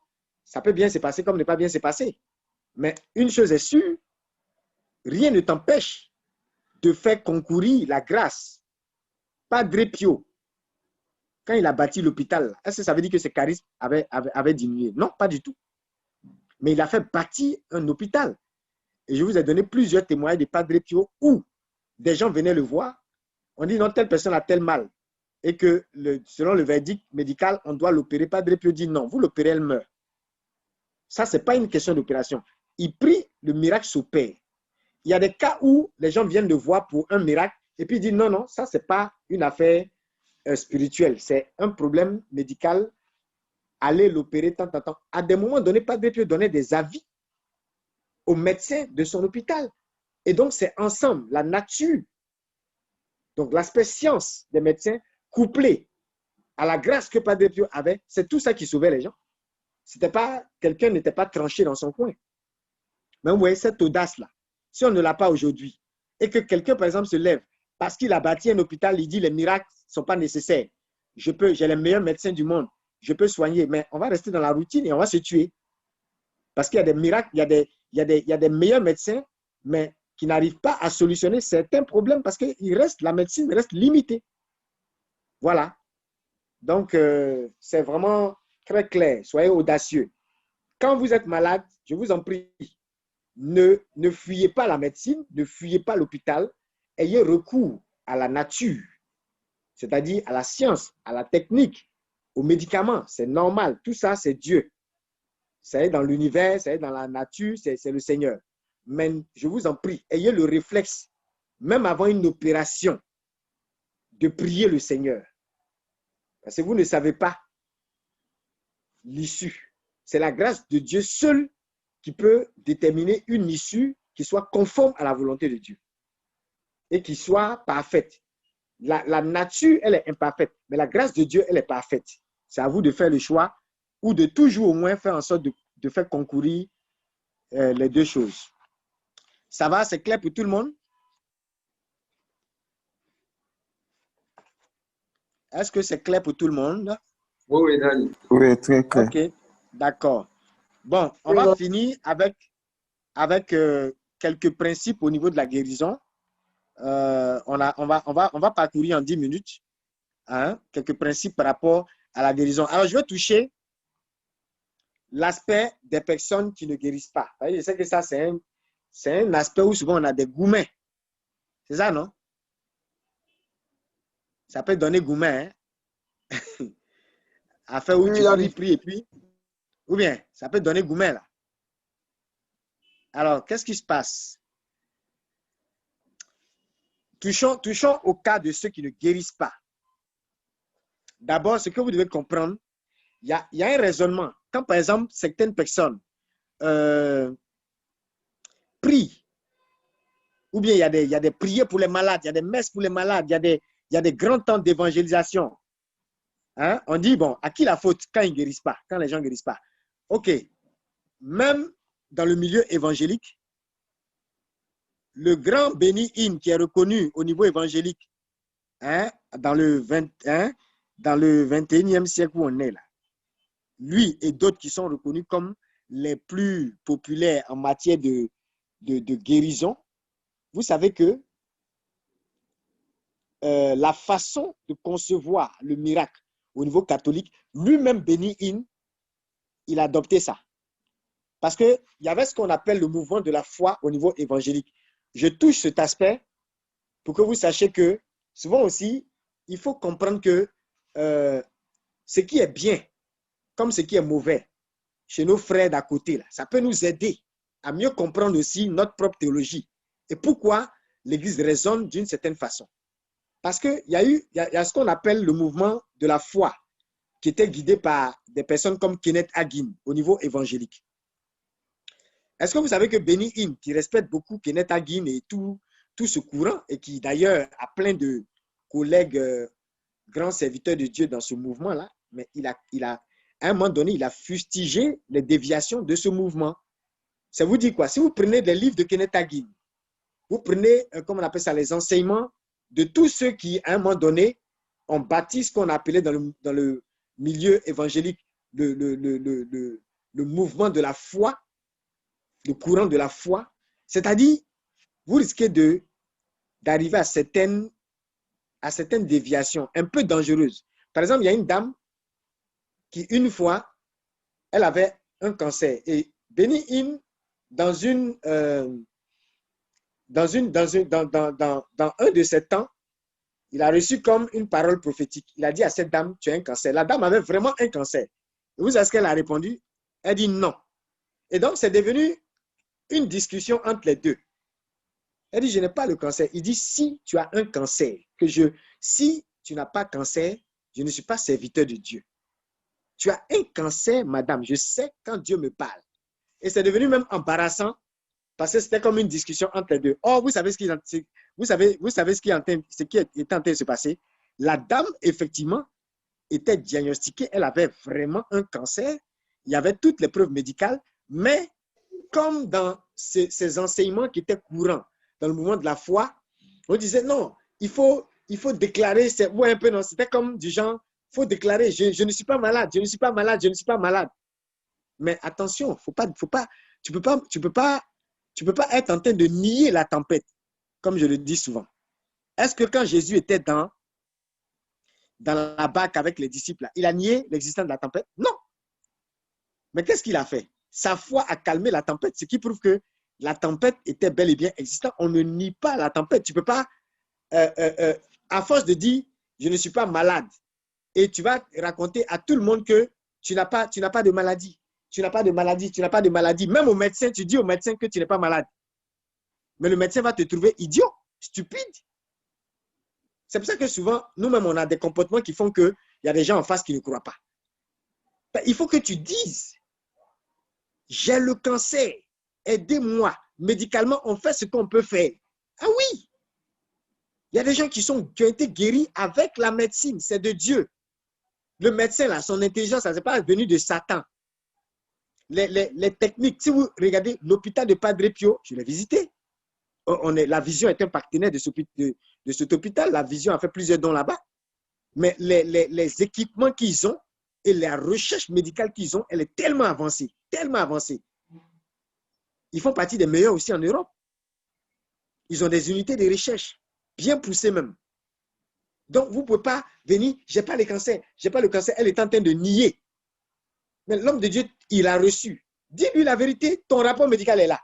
ça peut bien se passer comme ne pas bien se passer. Mais une chose est sûre, rien ne t'empêche de faire concourir la grâce. Padre Pio, quand il a bâti l'hôpital, est-ce que ça veut dire que ses charismes avaient diminué? Non, pas du tout. Mais il a fait bâtir un hôpital. Et je vous ai donné plusieurs témoignages de Padre Pio où des gens venaient le voir. On dit non, telle personne a tel mal. Et que selon le verdict médical, on doit l'opérer. Padre Pio dit non, vous l'opérez, elle meurt. Ça, ce n'est pas une question d'opération. Il prie, le miracle s'opère. Il y a des cas où les gens viennent le voir pour un miracle et puis ils disent non, non, ça, ce n'est pas une affaire spirituel, c'est un problème médical. Allez l'opérer tant. À des moments donnés, Padre Pio donnait des avis aux médecins de son hôpital. Et donc, c'est ensemble, la nature, donc l'aspect science des médecins, couplé à la grâce que Padre Pio avait, c'est tout ça qui sauvait les gens. C'était pas, quelqu'un n'était pas tranché dans son coin. Mais vous voyez, cette audace-là, si on ne l'a pas aujourd'hui, et que quelqu'un, par exemple, se lève, parce qu'il a bâti un hôpital, il dit les miracles ne sont pas nécessaires. J'ai les meilleurs médecins du monde, je peux soigner, mais on va rester dans la routine et on va se tuer. Parce qu'il y a des miracles, il y a des meilleurs médecins, mais qui n'arrivent pas à solutionner certains problèmes parce que la médecine reste limitée. Voilà. Donc, c'est vraiment très clair. Soyez audacieux. Quand vous êtes malade, je vous en prie, ne fuyez pas la médecine, ne fuyez pas l'hôpital. Ayez recours à la nature, c'est-à-dire à la science, à la technique, aux médicaments. C'est normal. Tout ça, c'est Dieu. C'est dans l'univers, c'est dans la nature, c'est le Seigneur. Mais je vous en prie, ayez le réflexe, même avant une opération, de prier le Seigneur. Parce que vous ne savez pas l'issue. C'est la grâce de Dieu seul qui peut déterminer une issue qui soit conforme à la volonté de Dieu et qui soit parfaite. La nature, elle est imparfaite, mais la grâce de Dieu, elle est parfaite. C'est à vous de faire le choix ou de toujours au moins faire en sorte de faire concourir les deux choses. Ça va, c'est clair pour tout le monde? Est-ce que c'est clair pour tout le monde? Oui, Daddy. Oui, très clair. Ok, d'accord. Bon, on va finir avec quelques principes au niveau de la guérison. On va parcourir en 10 minutes quelques principes par rapport à la guérison. Alors, je vais toucher l'aspect des personnes qui ne guérissent pas. Je sais que ça, c'est un aspect où souvent on a des gourmets. C'est ça, non? Ça peut donner gourmet, hein? Afin où tu pries et puis... Ou bien, ça peut donner gourmet, là. Alors, qu'est-ce qui se passe? Touchons au cas de ceux qui ne guérissent pas. D'abord, ce que vous devez comprendre, il y a un raisonnement. Quand, par exemple, certaines personnes prient, ou bien il y a des prières pour les malades, il y a des messes pour les malades, il y a des grands temps d'évangélisation. Hein? On dit, bon, à qui la faute quand ils ne guérissent pas, quand les gens ne guérissent pas? OK. Même dans le milieu évangélique, le grand Benny Hinn qui est reconnu au niveau évangélique, hein, dans le 21e siècle où on est là, lui et d'autres qui sont reconnus comme les plus populaires en matière de guérison, vous savez que la façon de concevoir le miracle au niveau catholique, lui-même Benny Hinn, il a adopté ça. Parce qu'il y avait ce qu'on appelle le mouvement de la foi au niveau évangélique. Je touche cet aspect pour que vous sachiez que souvent aussi, il faut comprendre que ce qui est bien, comme ce qui est mauvais, chez nos frères d'à côté, là, ça peut nous aider à mieux comprendre aussi notre propre théologie et pourquoi l'Église raisonne d'une certaine façon. Parce qu'il y a ce qu'on appelle le mouvement de la foi qui était guidé par des personnes comme Kenneth Hagin au niveau évangélique. Est-ce que vous savez que Benny Hinn, qui respecte beaucoup Kenneth Hagin et tout ce courant, et qui d'ailleurs a plein de collègues grands serviteurs de Dieu dans ce mouvement-là, mais à un moment donné, il a fustigé les déviations de ce mouvement. Ça vous dit quoi? Si vous prenez des livres de Kenneth Hagin, vous prenez, comment on appelle ça, les enseignements de tous ceux qui, à un moment donné, ont bâti ce qu'on appelait dans le milieu évangélique le mouvement de la foi, le courant de la foi, c'est-à-dire, vous risquez d'arriver à certaines déviations un peu dangereuses. Par exemple, il y a une dame qui, une fois, elle avait un cancer. Et Benny Hinn, dans un de ses temps, il a reçu comme une parole prophétique. Il a dit à cette dame, tu as un cancer. La dame avait vraiment un cancer. Et vous savez ce qu'elle a répondu? Elle dit non. Et donc, c'est devenu une discussion entre les deux. Elle dit, je n'ai pas le cancer. Il dit, si tu as un cancer, si tu n'as pas cancer, je ne suis pas serviteur de Dieu. Tu as un cancer, madame, je sais quand Dieu me parle. Et c'est devenu même embarrassant parce que c'était comme une discussion entre les deux. Oh, vous savez ce qui était en train de se passer? La dame, effectivement, était diagnostiquée. Elle avait vraiment un cancer. Il y avait toutes les preuves médicales. Mais comme dans ces enseignements qui étaient courants dans le mouvement de la foi, on disait non, il faut déclarer. Ouais, un peu, non, c'était comme du genre, il faut déclarer, je ne suis pas malade, je ne suis pas malade, je ne suis pas malade. Mais attention, tu peux pas être en train de nier la tempête, comme je le dis souvent. Est-ce que quand Jésus était dans la barque avec les disciples, il a nié l'existence de la tempête? Non. Mais qu'est-ce qu'il a fait? Sa foi a calmé la tempête, ce qui prouve que la tempête était bel et bien existante. On ne nie pas la tempête. Tu ne peux pas, à force de dire, je ne suis pas malade, et tu vas raconter à tout le monde que tu n'as pas de maladie. Tu n'as pas de maladie, tu n'as pas de maladie. Même au médecin, tu dis au médecin que tu n'es pas malade. Mais le médecin va te trouver idiot, stupide. C'est pour ça que souvent, nous-mêmes, on a des comportements qui font qu'il y a des gens en face qui ne croient pas. Il faut que tu dises, j'ai le cancer, aidez-moi. Médicalement, on fait ce qu'on peut faire. Ah oui, il y a des gens qui ont été guéris avec la médecine, c'est de Dieu. Le médecin, là, son intelligence, ça n'est pas venu de Satan. Les techniques, si vous regardez l'hôpital de Padre Pio, je l'ai visité. La Vision est un partenaire de cet hôpital. La Vision a fait plusieurs dons là-bas. Mais les équipements qu'ils ont et la recherche médicale qu'ils ont, elle est tellement avancée, tellement avancée. Ils font partie des meilleurs aussi en Europe. Ils ont des unités de recherche bien poussées même. Donc, vous ne pouvez pas venir, je n'ai pas le cancer, j'ai pas le cancer. Elle est en train de nier. Mais l'homme de Dieu, il a reçu. Dis-lui la vérité, ton rapport médical est là.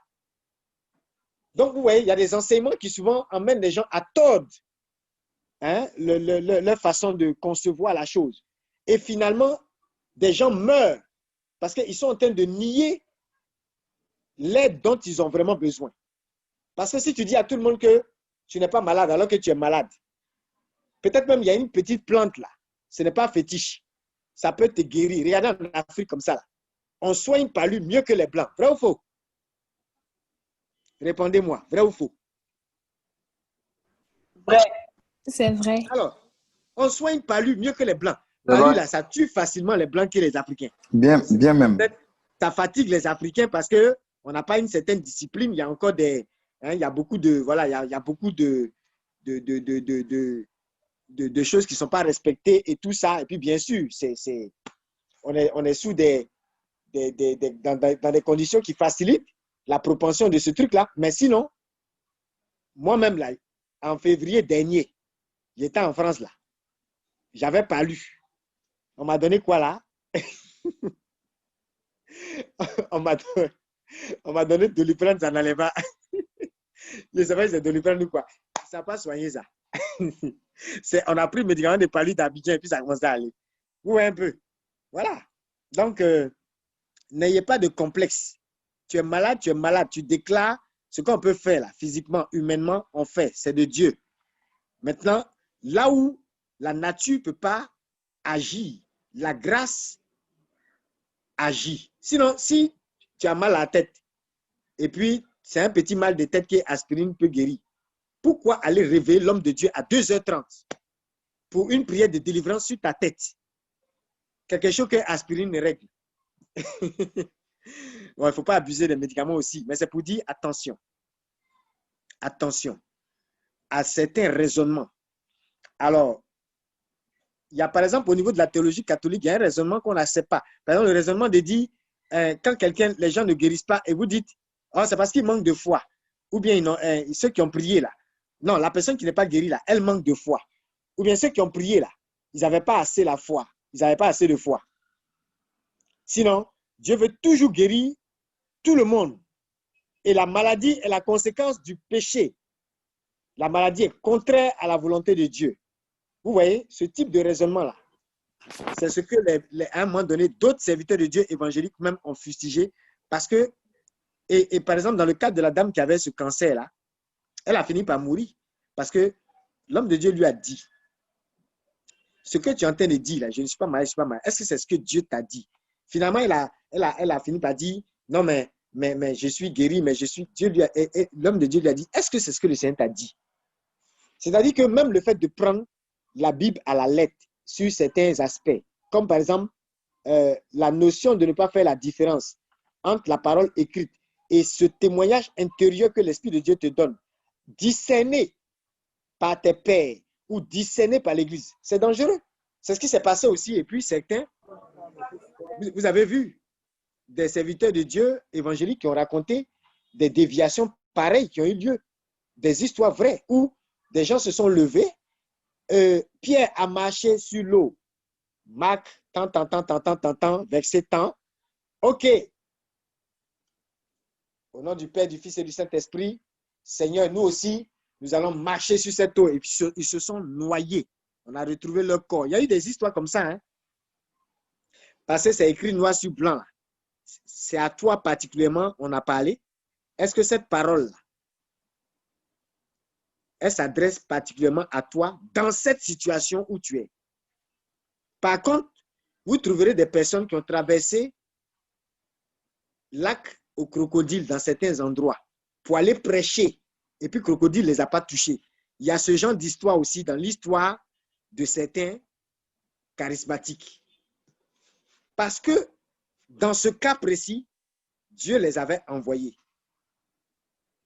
Donc, vous voyez, il y a des enseignements qui souvent emmènent les gens à tordre leur façon de concevoir la chose. Et finalement, des gens meurent parce qu'ils sont en train de nier l'aide dont ils ont vraiment besoin. Parce que si tu dis à tout le monde que tu n'es pas malade alors que tu es malade, peut-être même il y a une petite plante là, ce n'est pas fétiche, ça peut te guérir. Regardez en Afrique comme ça, là. On soigne par lui mieux que les blancs. Vrai ou faux? Répondez-moi, vrai ou faux? Vrai. C'est vrai. Alors, on soigne par lui mieux que les blancs. C'est Par lui, vrai. là, ça tue facilement les blancs que les Africains. Bien, bien même. Ça fatigue les Africains parce qu'on n'a pas une certaine discipline. Il y a encore il y a beaucoup de, voilà, il y a beaucoup de choses qui ne sont pas respectées et tout ça. Et puis, bien sûr, on est sous dans des conditions qui facilitent la propension de ce truc-là. Mais sinon, moi-même, là, en février dernier, j'étais en France, là. J'avais pas lu. On m'a donné quoi, là? On m'a donné Doliprane, ça n'allait pas. Je ne sais pas si c'est Doliprane ou quoi. Ça n'a pas soigné ça. On a pris le médicament de palu d'Abidjan et puis ça a commencé à aller. Vous voyez un peu. Voilà. Donc, n'ayez pas de complexe. Tu es malade, tu es malade. Tu déclares ce qu'on peut faire là, physiquement, humainement, on fait. C'est de Dieu. Maintenant, là où la nature ne peut pas agir, la grâce agit. Sinon, si tu as mal à la tête et puis c'est un petit mal de tête que aspirine peut guérir, pourquoi aller réveiller l'homme de Dieu à 2h30 pour une prière de délivrance sur ta tête? Quelque chose que aspirine règle. Bon, il ne faut pas abuser des médicaments aussi, mais c'est pour dire attention. Attention à certains raisonnements. Alors, il y a par exemple au niveau de la théologie catholique, il y a un raisonnement qu'on n'accepte pas. Par exemple, le raisonnement de dire, quand les gens ne guérissent pas et vous dites, oh, c'est parce qu'ils manquent de foi. Ou bien ceux qui ont prié là. Non, la personne qui n'est pas guérie là, elle manque de foi. Ou bien ceux qui ont prié là, ils n'avaient pas assez la foi. Ils n'avaient pas assez de foi. Sinon, Dieu veut toujours guérir tout le monde. Et la maladie est la conséquence du péché. La maladie est contraire à la volonté de Dieu. Vous voyez, ce type de raisonnement-là, c'est ce que, à un moment donné, d'autres serviteurs de Dieu évangéliques même ont fustigé. Parce que, et par exemple, dans le cas de la dame qui avait ce cancer-là, elle a fini par mourir. Parce que l'homme de Dieu lui a dit, ce que tu es en train de dire, là, je ne suis pas malade, je ne suis pas malade, est-ce que c'est ce que Dieu t'a dit? Finalement, elle a fini par dire, non, mais je suis guéri, mais je suis, l'homme de Dieu lui a dit, est-ce que c'est ce que le Seigneur t'a dit? C'est-à-dire que même le fait de prendre la Bible à la lettre sur certains aspects, comme par exemple la notion de ne pas faire la différence entre la parole écrite et ce témoignage intérieur que l'Esprit de Dieu te donne, discerné par tes pères ou discerné par l'Église, c'est dangereux. C'est ce qui s'est passé aussi. Et puis certains, vous avez vu des serviteurs de Dieu évangéliques qui ont raconté des déviations pareilles qui ont eu lieu, des histoires vraies où des gens se sont levés, Pierre a marché sur l'eau, Marc, tant, verset tant, ok, au nom du Père, du Fils et du Saint-Esprit, Seigneur, nous aussi, nous allons marcher sur cette eau. Et puis ils se sont noyés. On a retrouvé leur corps. Il y a eu des histoires comme ça, hein? Parce que c'est écrit noir sur blanc. C'est à toi particulièrement, on a parlé. Est-ce que cette parole, elle s'adresse particulièrement à toi dans cette situation où tu es? Par contre, vous trouverez des personnes qui ont traversé lac au crocodile dans certains endroits pour aller prêcher. Et puis, crocodile ne les a pas touchés. Il y a ce genre d'histoire aussi dans l'histoire de certains charismatiques. Parce que dans ce cas précis, Dieu les avait envoyés.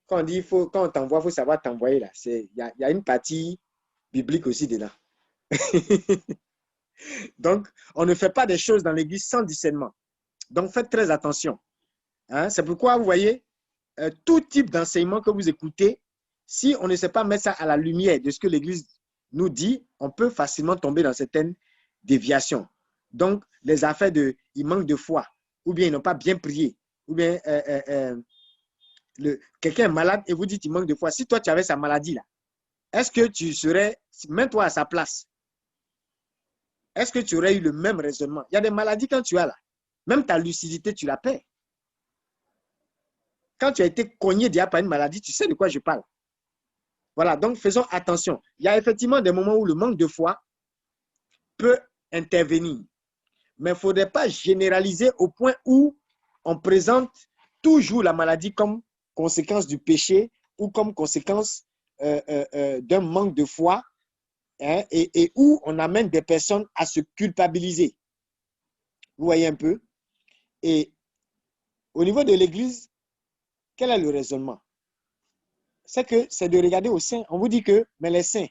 Quand on dit, quand on t'envoie, il faut savoir t'envoyer là. Il y a une partie biblique aussi dedans. Donc, on ne fait pas des choses dans l'église sans discernement. Donc, faites très attention. Hein? C'est pourquoi, vous voyez, tout type d'enseignement que vous écoutez, si on ne sait pas mettre ça à la lumière de ce que l'église nous dit, on peut facilement tomber dans certaines déviations. Donc, les affaires de « il manque de foi » ou bien « ils n'ont pas bien prié » ou bien quelqu'un est malade et vous dites « il manque de foi ». Si toi, tu avais sa maladie là, est-ce que tu serais, mets-toi à sa place, est-ce que tu aurais eu le même raisonnement? Il y a des maladies quand tu as là, même ta lucidité, tu la perds. Quand tu as été cogné déjà par une maladie, tu sais de quoi je parle. Voilà, donc faisons attention. Il y a effectivement des moments où le manque de foi peut intervenir. Mais il ne faudrait pas généraliser au point où on présente toujours la maladie comme conséquence du péché ou comme conséquence d'un manque de foi, hein, et où on amène des personnes à se culpabiliser. Vous voyez un peu? Et au niveau de l'Église, quel est le raisonnement? C'est de regarder aux saints. On vous dit que, mais les saints,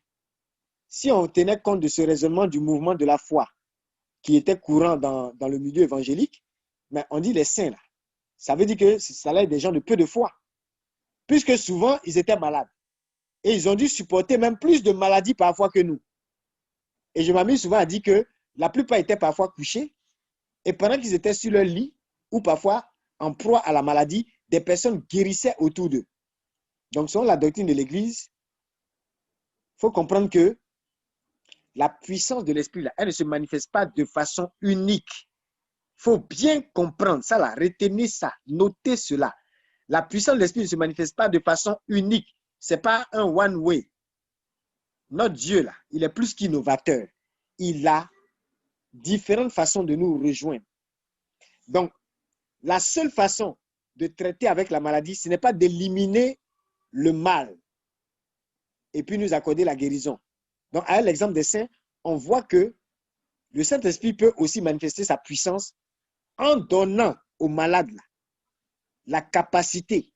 si on tenait compte de ce raisonnement du mouvement de la foi qui était courant dans le milieu évangélique, mais on dit les saints là. Ça veut dire que ça allait être des gens de peu de foi. Puisque souvent, ils étaient malades. Et ils ont dû supporter même plus de maladies parfois que nous. Et je m'amuse souvent à dire que la plupart étaient parfois couchés. Et pendant qu'ils étaient sur leur lit, ou parfois en proie à la maladie, des personnes guérissaient autour d'eux. Donc, selon la doctrine de l'Église, il faut comprendre que la puissance de l'Esprit, elle ne se manifeste pas de façon unique. Il faut bien comprendre ça, là, retenez ça, notez cela. La puissance de l'Esprit ne se manifeste pas de façon unique. Ce n'est pas un one-way. Notre Dieu, là, il est plus qu'innovateur. Il a différentes façons de nous rejoindre. Donc, la seule façon de traiter avec la maladie, ce n'est pas d'éliminer le mal et puis nous accorder la guérison. Donc, à l'exemple des saints, on voit que le Saint-Esprit peut aussi manifester sa puissance en donnant aux malades la capacité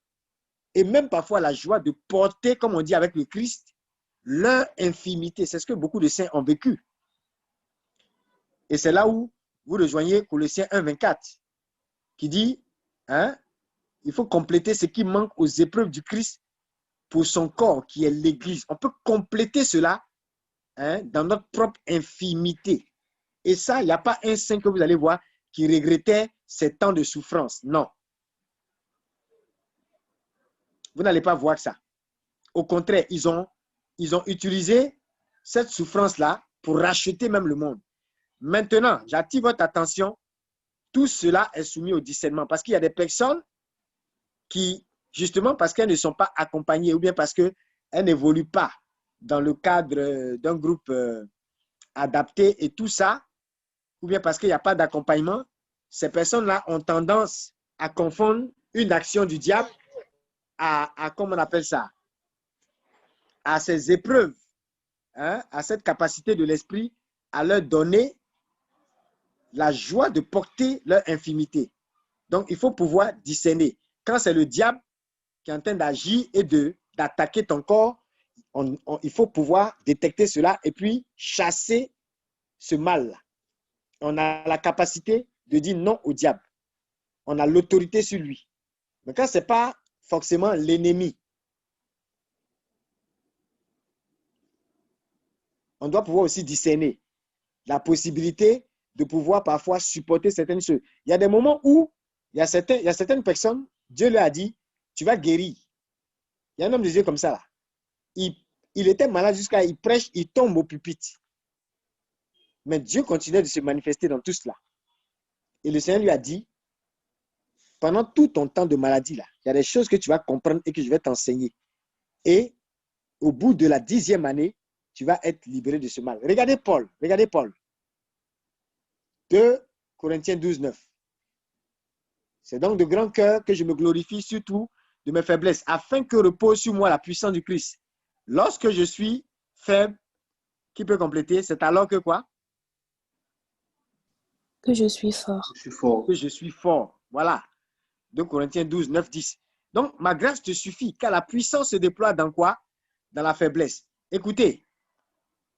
et même parfois la joie de porter, comme on dit avec le Christ, leur infimité. C'est ce que beaucoup de saints ont vécu. Et c'est là où vous rejoignez Colossiens 1, 24, qui dit, hein, il faut compléter ce qui manque aux épreuves du Christ pour son corps, qui est l'Église. On peut compléter cela, hein, dans notre propre infimité. Et ça, il n'y a pas un saint que vous allez voir qui regrettait ces temps de souffrance. Non. Vous n'allez pas voir ça. Au contraire, ils ont utilisé cette souffrance-là pour racheter même le monde. Maintenant, j'attire votre attention. Tout cela est soumis au discernement parce qu'il y a des personnes qui, justement parce qu'elles ne sont pas accompagnées ou bien parce qu'elles n'évoluent pas dans le cadre d'un groupe adaptées et tout ça, ou bien parce qu'il n'y a pas d'accompagnement, ces personnes-là ont tendance à confondre une action du diable à comment on appelle ça, à ces épreuves, hein, à cette capacité de l'esprit à leur donner la joie de porter leur infimité. Donc, il faut pouvoir discerner. Quand c'est le diable qui est en train d'agir et d'attaquer ton corps, il faut pouvoir détecter cela et puis chasser ce mal-là. On a la capacité de dire non au diable. On a l'autorité sur lui. Mais quand ce n'est pas forcément l'ennemi, on doit pouvoir aussi discerner la possibilité de pouvoir parfois supporter certaines choses. Il y a des moments où il y a certaines personnes, Dieu leur a dit, tu vas guérir. Il y a un homme de Dieu comme ça là. Il était malade jusqu'à il prêche, il tombe au pupitre. Mais Dieu continuait de se manifester dans tout cela. Et le Seigneur lui a dit, pendant tout ton temps de maladie là, il y a des choses que tu vas comprendre et que je vais t'enseigner. Et au bout de la 10e année, tu vas être libéré de ce mal. Regardez Paul. 2 Corinthiens 12, 9. C'est donc de grand cœur que je me glorifie surtout de mes faiblesses, afin que repose sur moi la puissance du Christ. Lorsque je suis faible, qui peut compléter? C'est alors que quoi? Que je suis fort. Je suis fort. Que je suis fort. Voilà. 2 Corinthiens 12, 9, 10. Donc, ma grâce te suffit, car la puissance se déploie dans quoi? Dans la faiblesse. Écoutez,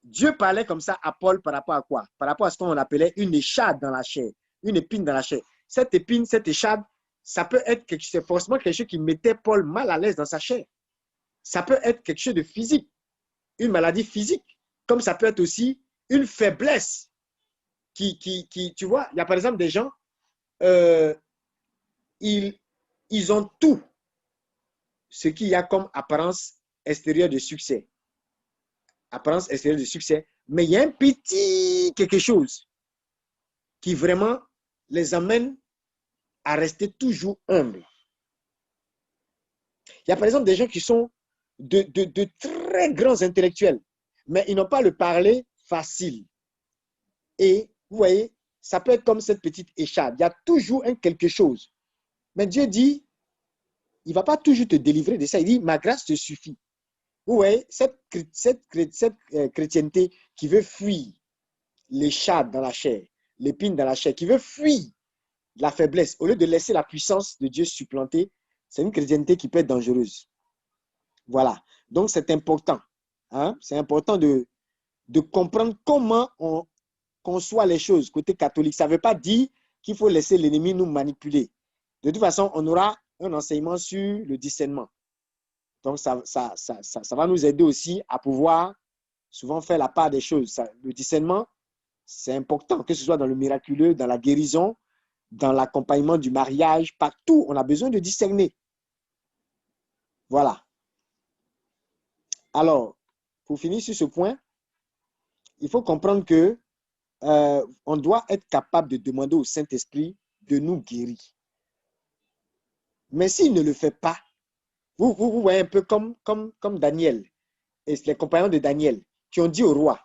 Dieu parlait comme ça à Paul par rapport à quoi? Par rapport à ce qu'on appelait une échade dans la chair, une épine dans la chair. Cette épine, cette échade, ça peut être c'est forcément quelque chose qui mettait Paul mal à l'aise dans sa chair. Ça peut être quelque chose de physique, une maladie physique, comme ça peut être aussi une faiblesse tu vois, il y a par exemple des gens, ils ont tout ce qu'il y a comme apparence extérieure de succès. Apparence extérieure de succès, mais il y a un petit quelque chose qui vraiment les amène à rester toujours humbles. Il y a par exemple des gens qui sont de très grands intellectuels, mais ils n'ont pas le parler facile. Et vous voyez, ça peut être comme cette petite échade. Il y a toujours un quelque chose. Mais Dieu dit, il ne va pas toujours te délivrer de ça. Il dit, ma grâce te suffit. Vous voyez, cette chrétienté qui veut fuir l'échade dans la chair, l'épine dans la chair, qui veut fuir la faiblesse, au lieu de laisser la puissance de Dieu supplanter, c'est une chrétienté qui peut être dangereuse. Voilà. Donc, c'est important. Hein? C'est important de comprendre comment on conçoit les choses côté catholique. Ça ne veut pas dire qu'il faut laisser l'ennemi nous manipuler. De toute façon, on aura un enseignement sur le discernement. Donc, ça va nous aider aussi à pouvoir souvent faire la part des choses. Le discernement, c'est important, que ce soit dans le miraculeux, dans la guérison, dans l'accompagnement du mariage, partout, on a besoin de discerner. Voilà. Alors, pour finir sur ce point, il faut comprendre que on doit être capable de demander au Saint-Esprit de nous guérir. Mais s'il ne le fait pas, vous voyez un peu comme Daniel et les compagnons de Daniel qui ont dit au roi,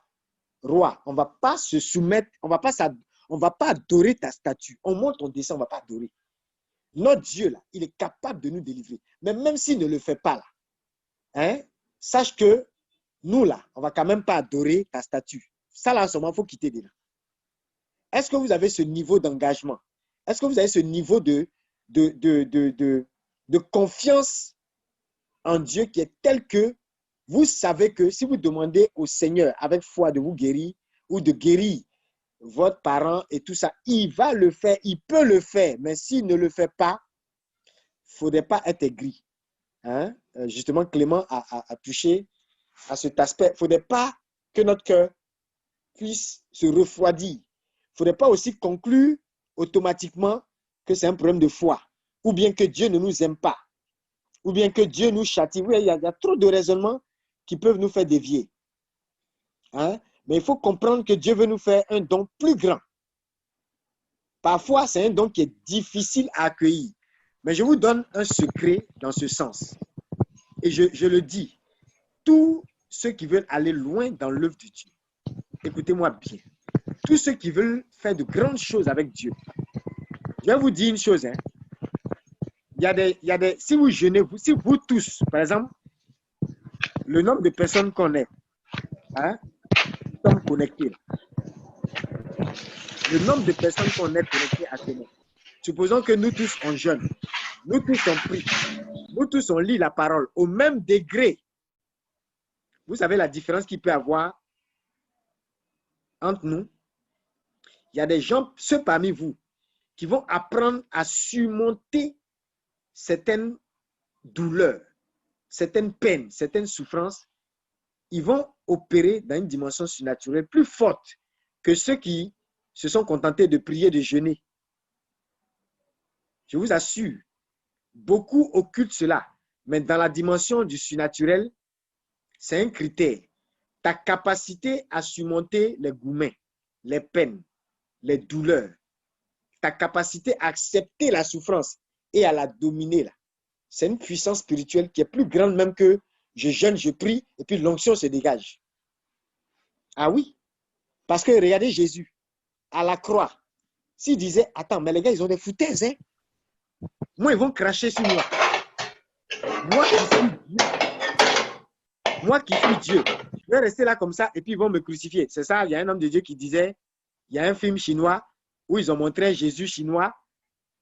on ne va pas se soumettre, on ne va pas adorer ta statue. On monte, on descend, on ne va pas adorer. Notre Dieu, là, il est capable de nous délivrer. Mais même s'il ne le fait pas, là, hein, sache que nous, là, on ne va quand même pas adorer ta statue. Ça, là, en ce moment, il faut quitter déjà. Est-ce que vous avez ce niveau d'engagement? Est-ce que vous avez ce niveau de confiance en Dieu qui est tel que vous savez que si vous demandez au Seigneur avec foi de vous guérir ou de guérir votre parent et tout ça, il va le faire, il peut le faire, mais s'il ne le fait pas, il ne faudrait pas être aigri. Hein? Justement, Clément a touché à cet aspect. Il ne faudrait pas que notre cœur puisse se refroidir. Il ne faudrait pas aussi conclure automatiquement que c'est un problème de foi, ou bien que Dieu ne nous aime pas, ou bien que Dieu nous châtie. Oui, il y a trop de raisonnements qui peuvent nous faire dévier. Hein? Mais il faut comprendre que Dieu veut nous faire un don plus grand. Parfois, c'est un don qui est difficile à accueillir. Mais je vous donne un secret dans ce sens. Et je le dis, tous ceux qui veulent aller loin dans l'œuvre de Dieu, écoutez-moi bien. Tous ceux qui veulent faire de grandes choses avec Dieu, je vais vous dire une chose. Hein. Si vous jeûnez, si vous tous, par exemple, le nombre de personnes qu'on est, hein, nous sommes connectés. Le nombre de personnes qu'on est connectées actuellement. Supposons que nous tous on jeûne, nous tous on prie, nous tous on lit la parole au même degré. Vous savez la différence qu'il peut y avoir entre nous. Il y a des gens, ceux parmi vous, qui vont apprendre à surmonter certaines douleurs, certaines peines, certaines souffrances. Ils vont opérer dans une dimension surnaturelle plus forte que ceux qui se sont contentés de prier, de jeûner. Je vous assure, beaucoup occultent cela, mais dans la dimension du surnaturel, c'est un critère. Ta capacité à surmonter les gourmets, les peines, les douleurs, ta capacité à accepter la souffrance et à la dominer, là, c'est une puissance spirituelle qui est plus grande même que je jeûne, je prie, et puis l'onction se dégage. Ah oui, parce que regardez Jésus, à la croix, s'il disait, attends, mais les gars, ils ont des foutaises, hein? Moi, ils vont cracher sur moi. Moi qui suis Dieu, je vais rester là comme ça, et puis ils vont me crucifier. C'est ça, il y a un homme de Dieu qui disait, il y a un film chinois où ils ont montré Jésus chinois.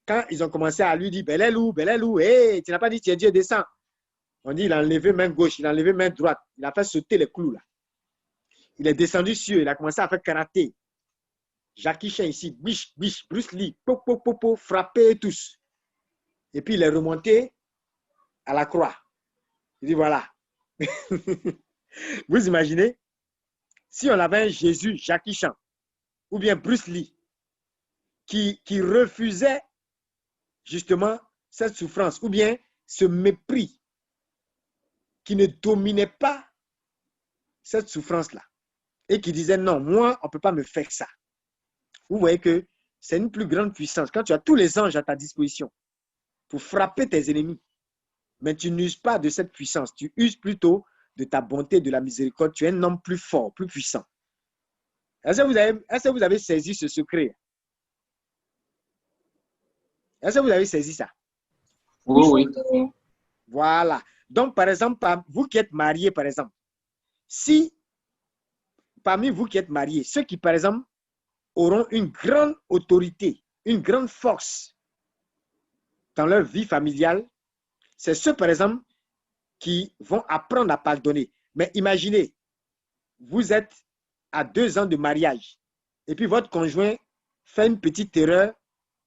Quand ils ont commencé à lui dire, Belelou, hey, tu n'as pas dit tu es Dieu, descends. On dit, il a enlevé main gauche, il a enlevé main droite. Il a fait sauter les clous là. Il est descendu sur eux, il a commencé à faire karaté. Jackie Chan ici, biche, Bruce Lee, po, frapper tous. Et puis il est remonté à la croix. Il dit, voilà. Vous imaginez, si on avait un Jésus, Jackie Chan, ou bien Bruce Lee, qui refusait justement cette souffrance, ou bien ce mépris, qui ne dominait pas cette souffrance-là, et qui disait non, moi, on ne peut pas me faire ça. Vous voyez que c'est une plus grande puissance. Quand tu as tous les anges à ta disposition pour frapper tes ennemis, mais tu n'uses pas de cette puissance, tu uses plutôt de ta bonté, de la miséricorde, tu es un homme plus fort, plus puissant. Est-ce que vous avez saisi ce secret? Est-ce que vous avez saisi ça? Oui. Voilà. Donc, par exemple, vous qui êtes mariés, par exemple, si parmi vous qui êtes mariés, ceux qui, par exemple, auront une grande autorité, une grande force dans leur vie familiale, c'est ceux, par exemple, qui vont apprendre à pardonner. Mais imaginez, vous êtes à 2 ans de mariage et puis votre conjoint fait une petite erreur,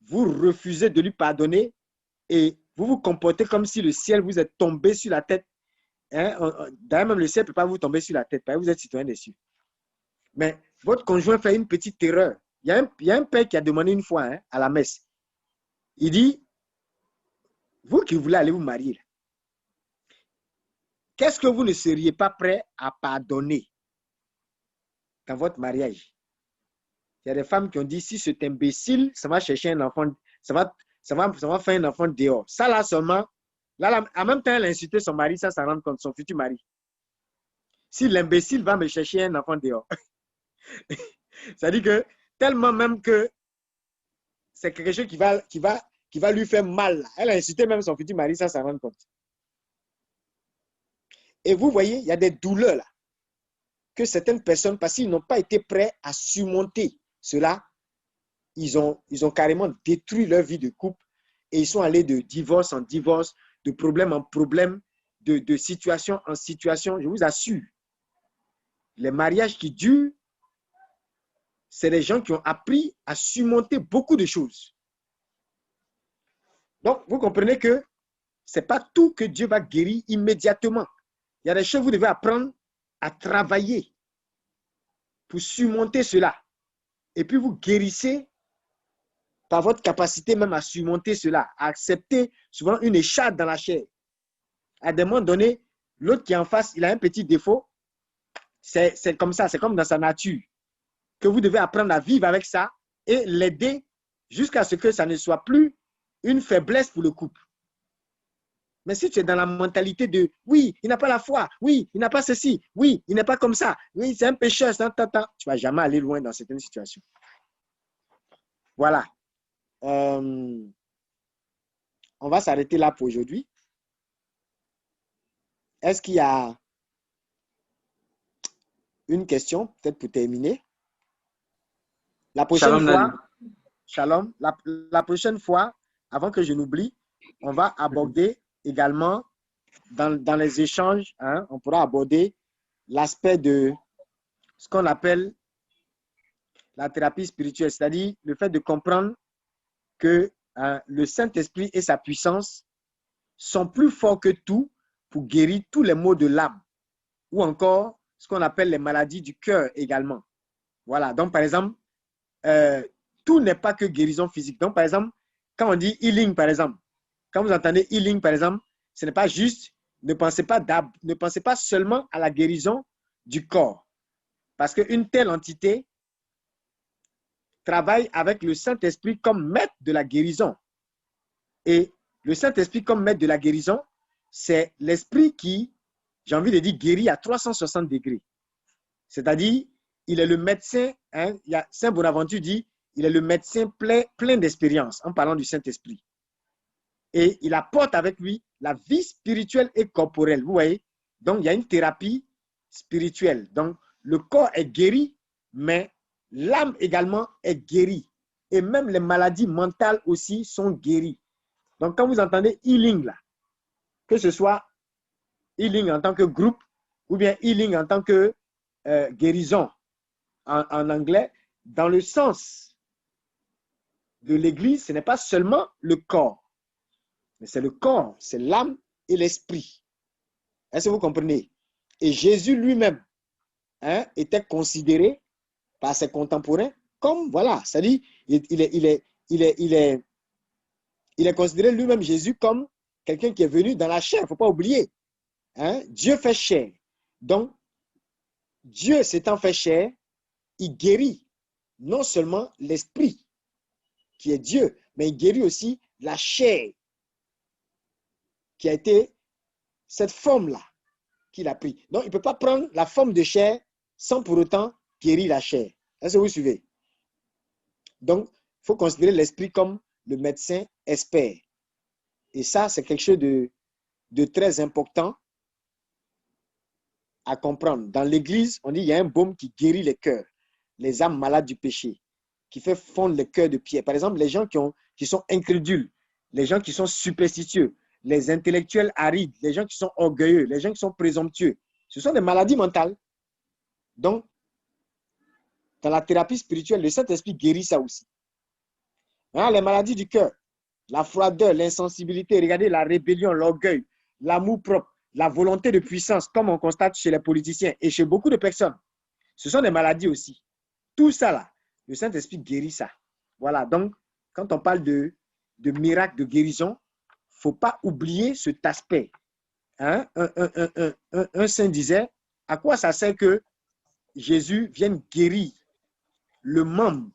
vous refusez de lui pardonner et vous vous comportez comme si le ciel vous est tombé sur la tête. Hein? D'ailleurs, même le ciel ne peut pas vous tomber sur la tête, parce que vous êtes citoyen dessus. Mais votre conjoint fait une petite erreur. Il y a un père qui a demandé une fois à la messe. Il dit, vous qui voulez aller vous marier, qu'est-ce que vous ne seriez pas prêt à pardonner dans votre mariage? Il y a des femmes qui ont dit, si cet imbécile, ça va chercher un enfant, ça va faire un enfant dehors. Ça là seulement, là, en même temps, elle a insulté son mari, ça rend compte, son futur mari. Si l'imbécile va me chercher un enfant dehors, ça dit que tellement même que c'est quelque chose qui va lui faire mal. Elle a insulté même son futur mari, ça rend compte. Et vous voyez, il y a des douleurs là, que certaines personnes, parce qu'ils n'ont pas été prêts à surmonter cela, ils ont carrément détruit leur vie de couple et ils sont allés de divorce en divorce, de problème en problème, de situation en situation. Je vous assure, les mariages qui durent, c'est des gens qui ont appris à surmonter beaucoup de choses. Donc, vous comprenez que ce n'est pas tout que Dieu va guérir immédiatement. Il y a des choses que vous devez apprendre à travailler pour surmonter cela. Et puis, vous guérissez par votre capacité même à surmonter cela, à accepter souvent une écharpe dans la chair. À des moments donnés, l'autre qui est en face, il a un petit défaut. C'est comme ça, c'est comme dans sa nature. Que vous devez apprendre à vivre avec ça et l'aider jusqu'à ce que ça ne soit plus une faiblesse pour le couple. Mais si tu es dans la mentalité de oui, il n'a pas la foi, oui, il n'a pas ceci, oui, il n'est pas comme ça, oui, c'est un pécheur, tu ne vas jamais aller loin dans certaines situations. Voilà. On va s'arrêter là pour aujourd'hui. Est-ce qu'il y a une question, peut-être pour terminer? La prochaine Shalom, fois, Daddy. Shalom, la prochaine fois, avant que je n'oublie, on va aborder également dans les échanges, hein, on pourra aborder l'aspect de ce qu'on appelle la thérapie spirituelle, c'est-à-dire le fait de comprendre que le Saint-Esprit et sa puissance sont plus forts que tout pour guérir tous les maux de l'âme ou encore ce qu'on appelle les maladies du cœur également. Voilà, donc par exemple, tout n'est pas que guérison physique. Donc par exemple, quand on dit healing par exemple, quand vous entendez healing par exemple, ce n'est pas juste, ne pensez pas seulement à la guérison du corps. Parce qu'une telle entité travaille avec le Saint-Esprit comme maître de la guérison. Et le Saint-Esprit comme maître de la guérison, c'est l'esprit qui, j'ai envie de dire, guérit à 360 degrés. C'est-à-dire, il est le médecin, hein, Saint Bonaventure dit, il est le médecin plein d'expérience en parlant du Saint-Esprit. Et il apporte avec lui la vie spirituelle et corporelle. Vous voyez? Donc, il y a une thérapie spirituelle. Donc, le corps est guéri, mais l'âme également est guérie. Et même les maladies mentales aussi sont guéries. Donc, quand vous entendez healing, là, que ce soit healing en tant que groupe ou bien healing en tant que guérison en anglais, dans le sens de l'Église, ce n'est pas seulement le corps, mais c'est le corps, c'est l'âme et l'esprit. Est-ce que vous comprenez? Et Jésus lui-même était considéré par ses contemporains comme, voilà, c'est-à-dire, il est considéré lui-même, Jésus, comme quelqu'un qui est venu dans la chair, il ne faut pas oublier. Dieu fait chair. Donc, Dieu s'étant fait chair, il guérit non seulement l'esprit, qui est Dieu, mais il guérit aussi la chair, qui a été cette forme-là qu'il a pris. Donc, il ne peut pas prendre la forme de chair sans pour autant guérir la chair. Est-ce que vous suivez? Donc, il faut considérer l'esprit comme le médecin expert. Et ça, c'est quelque chose de très important à comprendre. Dans l'Église, on dit qu'il y a un baume qui guérit les cœurs, les âmes malades du péché, qui fait fondre les cœurs de pierre. Par exemple, les gens qui sont incrédules, les gens qui sont superstitieux, les intellectuels arides, les gens qui sont orgueilleux, les gens qui sont présomptueux. Ce sont des maladies mentales. Donc, dans la thérapie spirituelle, le Saint-Esprit guérit ça aussi. Hein, les maladies du cœur, la froideur, l'insensibilité, regardez la rébellion, l'orgueil, l'amour propre, la volonté de puissance, comme on constate chez les politiciens et chez beaucoup de personnes. Ce sont des maladies aussi. Tout ça là, le Saint-Esprit guérit ça. Voilà, donc, quand on parle de miracle de guérison, il ne faut pas oublier cet aspect. Hein? Un saint disait, à quoi ça sert que Jésus vienne guérir le membre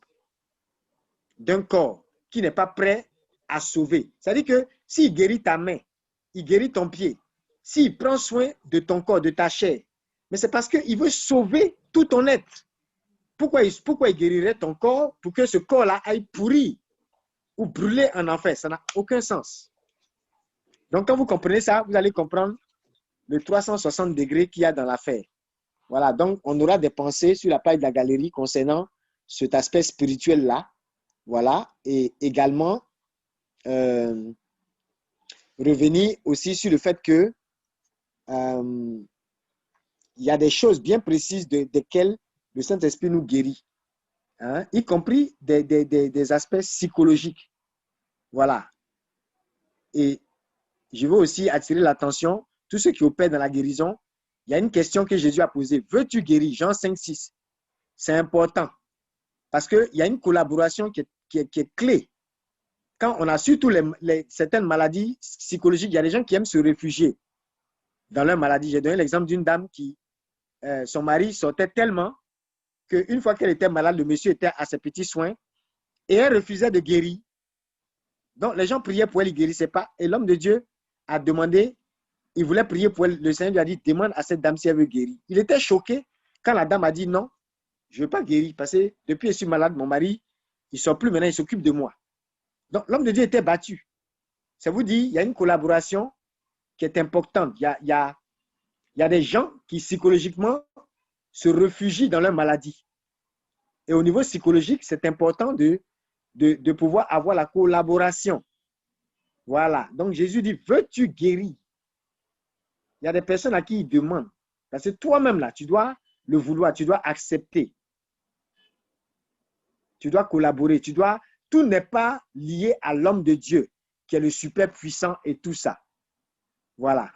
d'un corps qui n'est pas prêt à sauver? C'est-à-dire que s'il guérit ta main, il guérit ton pied, s'il prend soin de ton corps, de ta chair, mais c'est parce qu'il veut sauver tout ton être. Pourquoi il guérirait ton corps pour que ce corps-là aille pourrir ou brûler en enfer? Ça n'a aucun sens. Donc, quand vous comprenez ça, vous allez comprendre le 360 degrés qu'il y a dans l'affaire. Voilà, donc on aura des pensées sur la page de la galerie concernant cet aspect spirituel-là. Voilà, et également revenir aussi sur le fait que il y a des choses bien précises desquelles le Saint-Esprit nous guérit, hein, y compris des aspects psychologiques. Voilà. Et je veux aussi attirer l'attention, tous ceux qui opèrent dans la guérison, il y a une question que Jésus a posée. Veux-tu guérir? Jean 5, 6. C'est important parce qu'il y a une collaboration qui est clé. Quand on a surtout certaines maladies psychologiques, il y a des gens qui aiment se réfugier dans leur maladie. J'ai donné l'exemple d'une dame qui, son mari sortait tellement qu'une fois qu'elle était malade, le monsieur était à ses petits soins et elle refusait de guérir. Donc, les gens priaient pour elle, il ne guérissait pas. Et l'homme de Dieu a demandé, il voulait prier pour elle. Le Seigneur lui a dit, demande à cette dame si elle veut guérir. Il était choqué quand la dame a dit non, je ne veux pas guérir parce que depuis que je suis malade, mon mari, il ne sort plus maintenant, il s'occupe de moi. Donc, l'homme de Dieu était battu. Ça vous dit, il y a une collaboration qui est importante. Il y a des gens qui psychologiquement se réfugient dans leur maladie. Et au niveau psychologique, c'est important de pouvoir avoir la collaboration. Voilà. Donc, Jésus dit, veux-tu guérir? Il y a des personnes à qui il demande. Parce que toi-même, là, tu dois le vouloir, tu dois accepter. Tu dois collaborer, tout n'est pas lié à l'homme de Dieu, qui est le super puissant et tout ça. Voilà.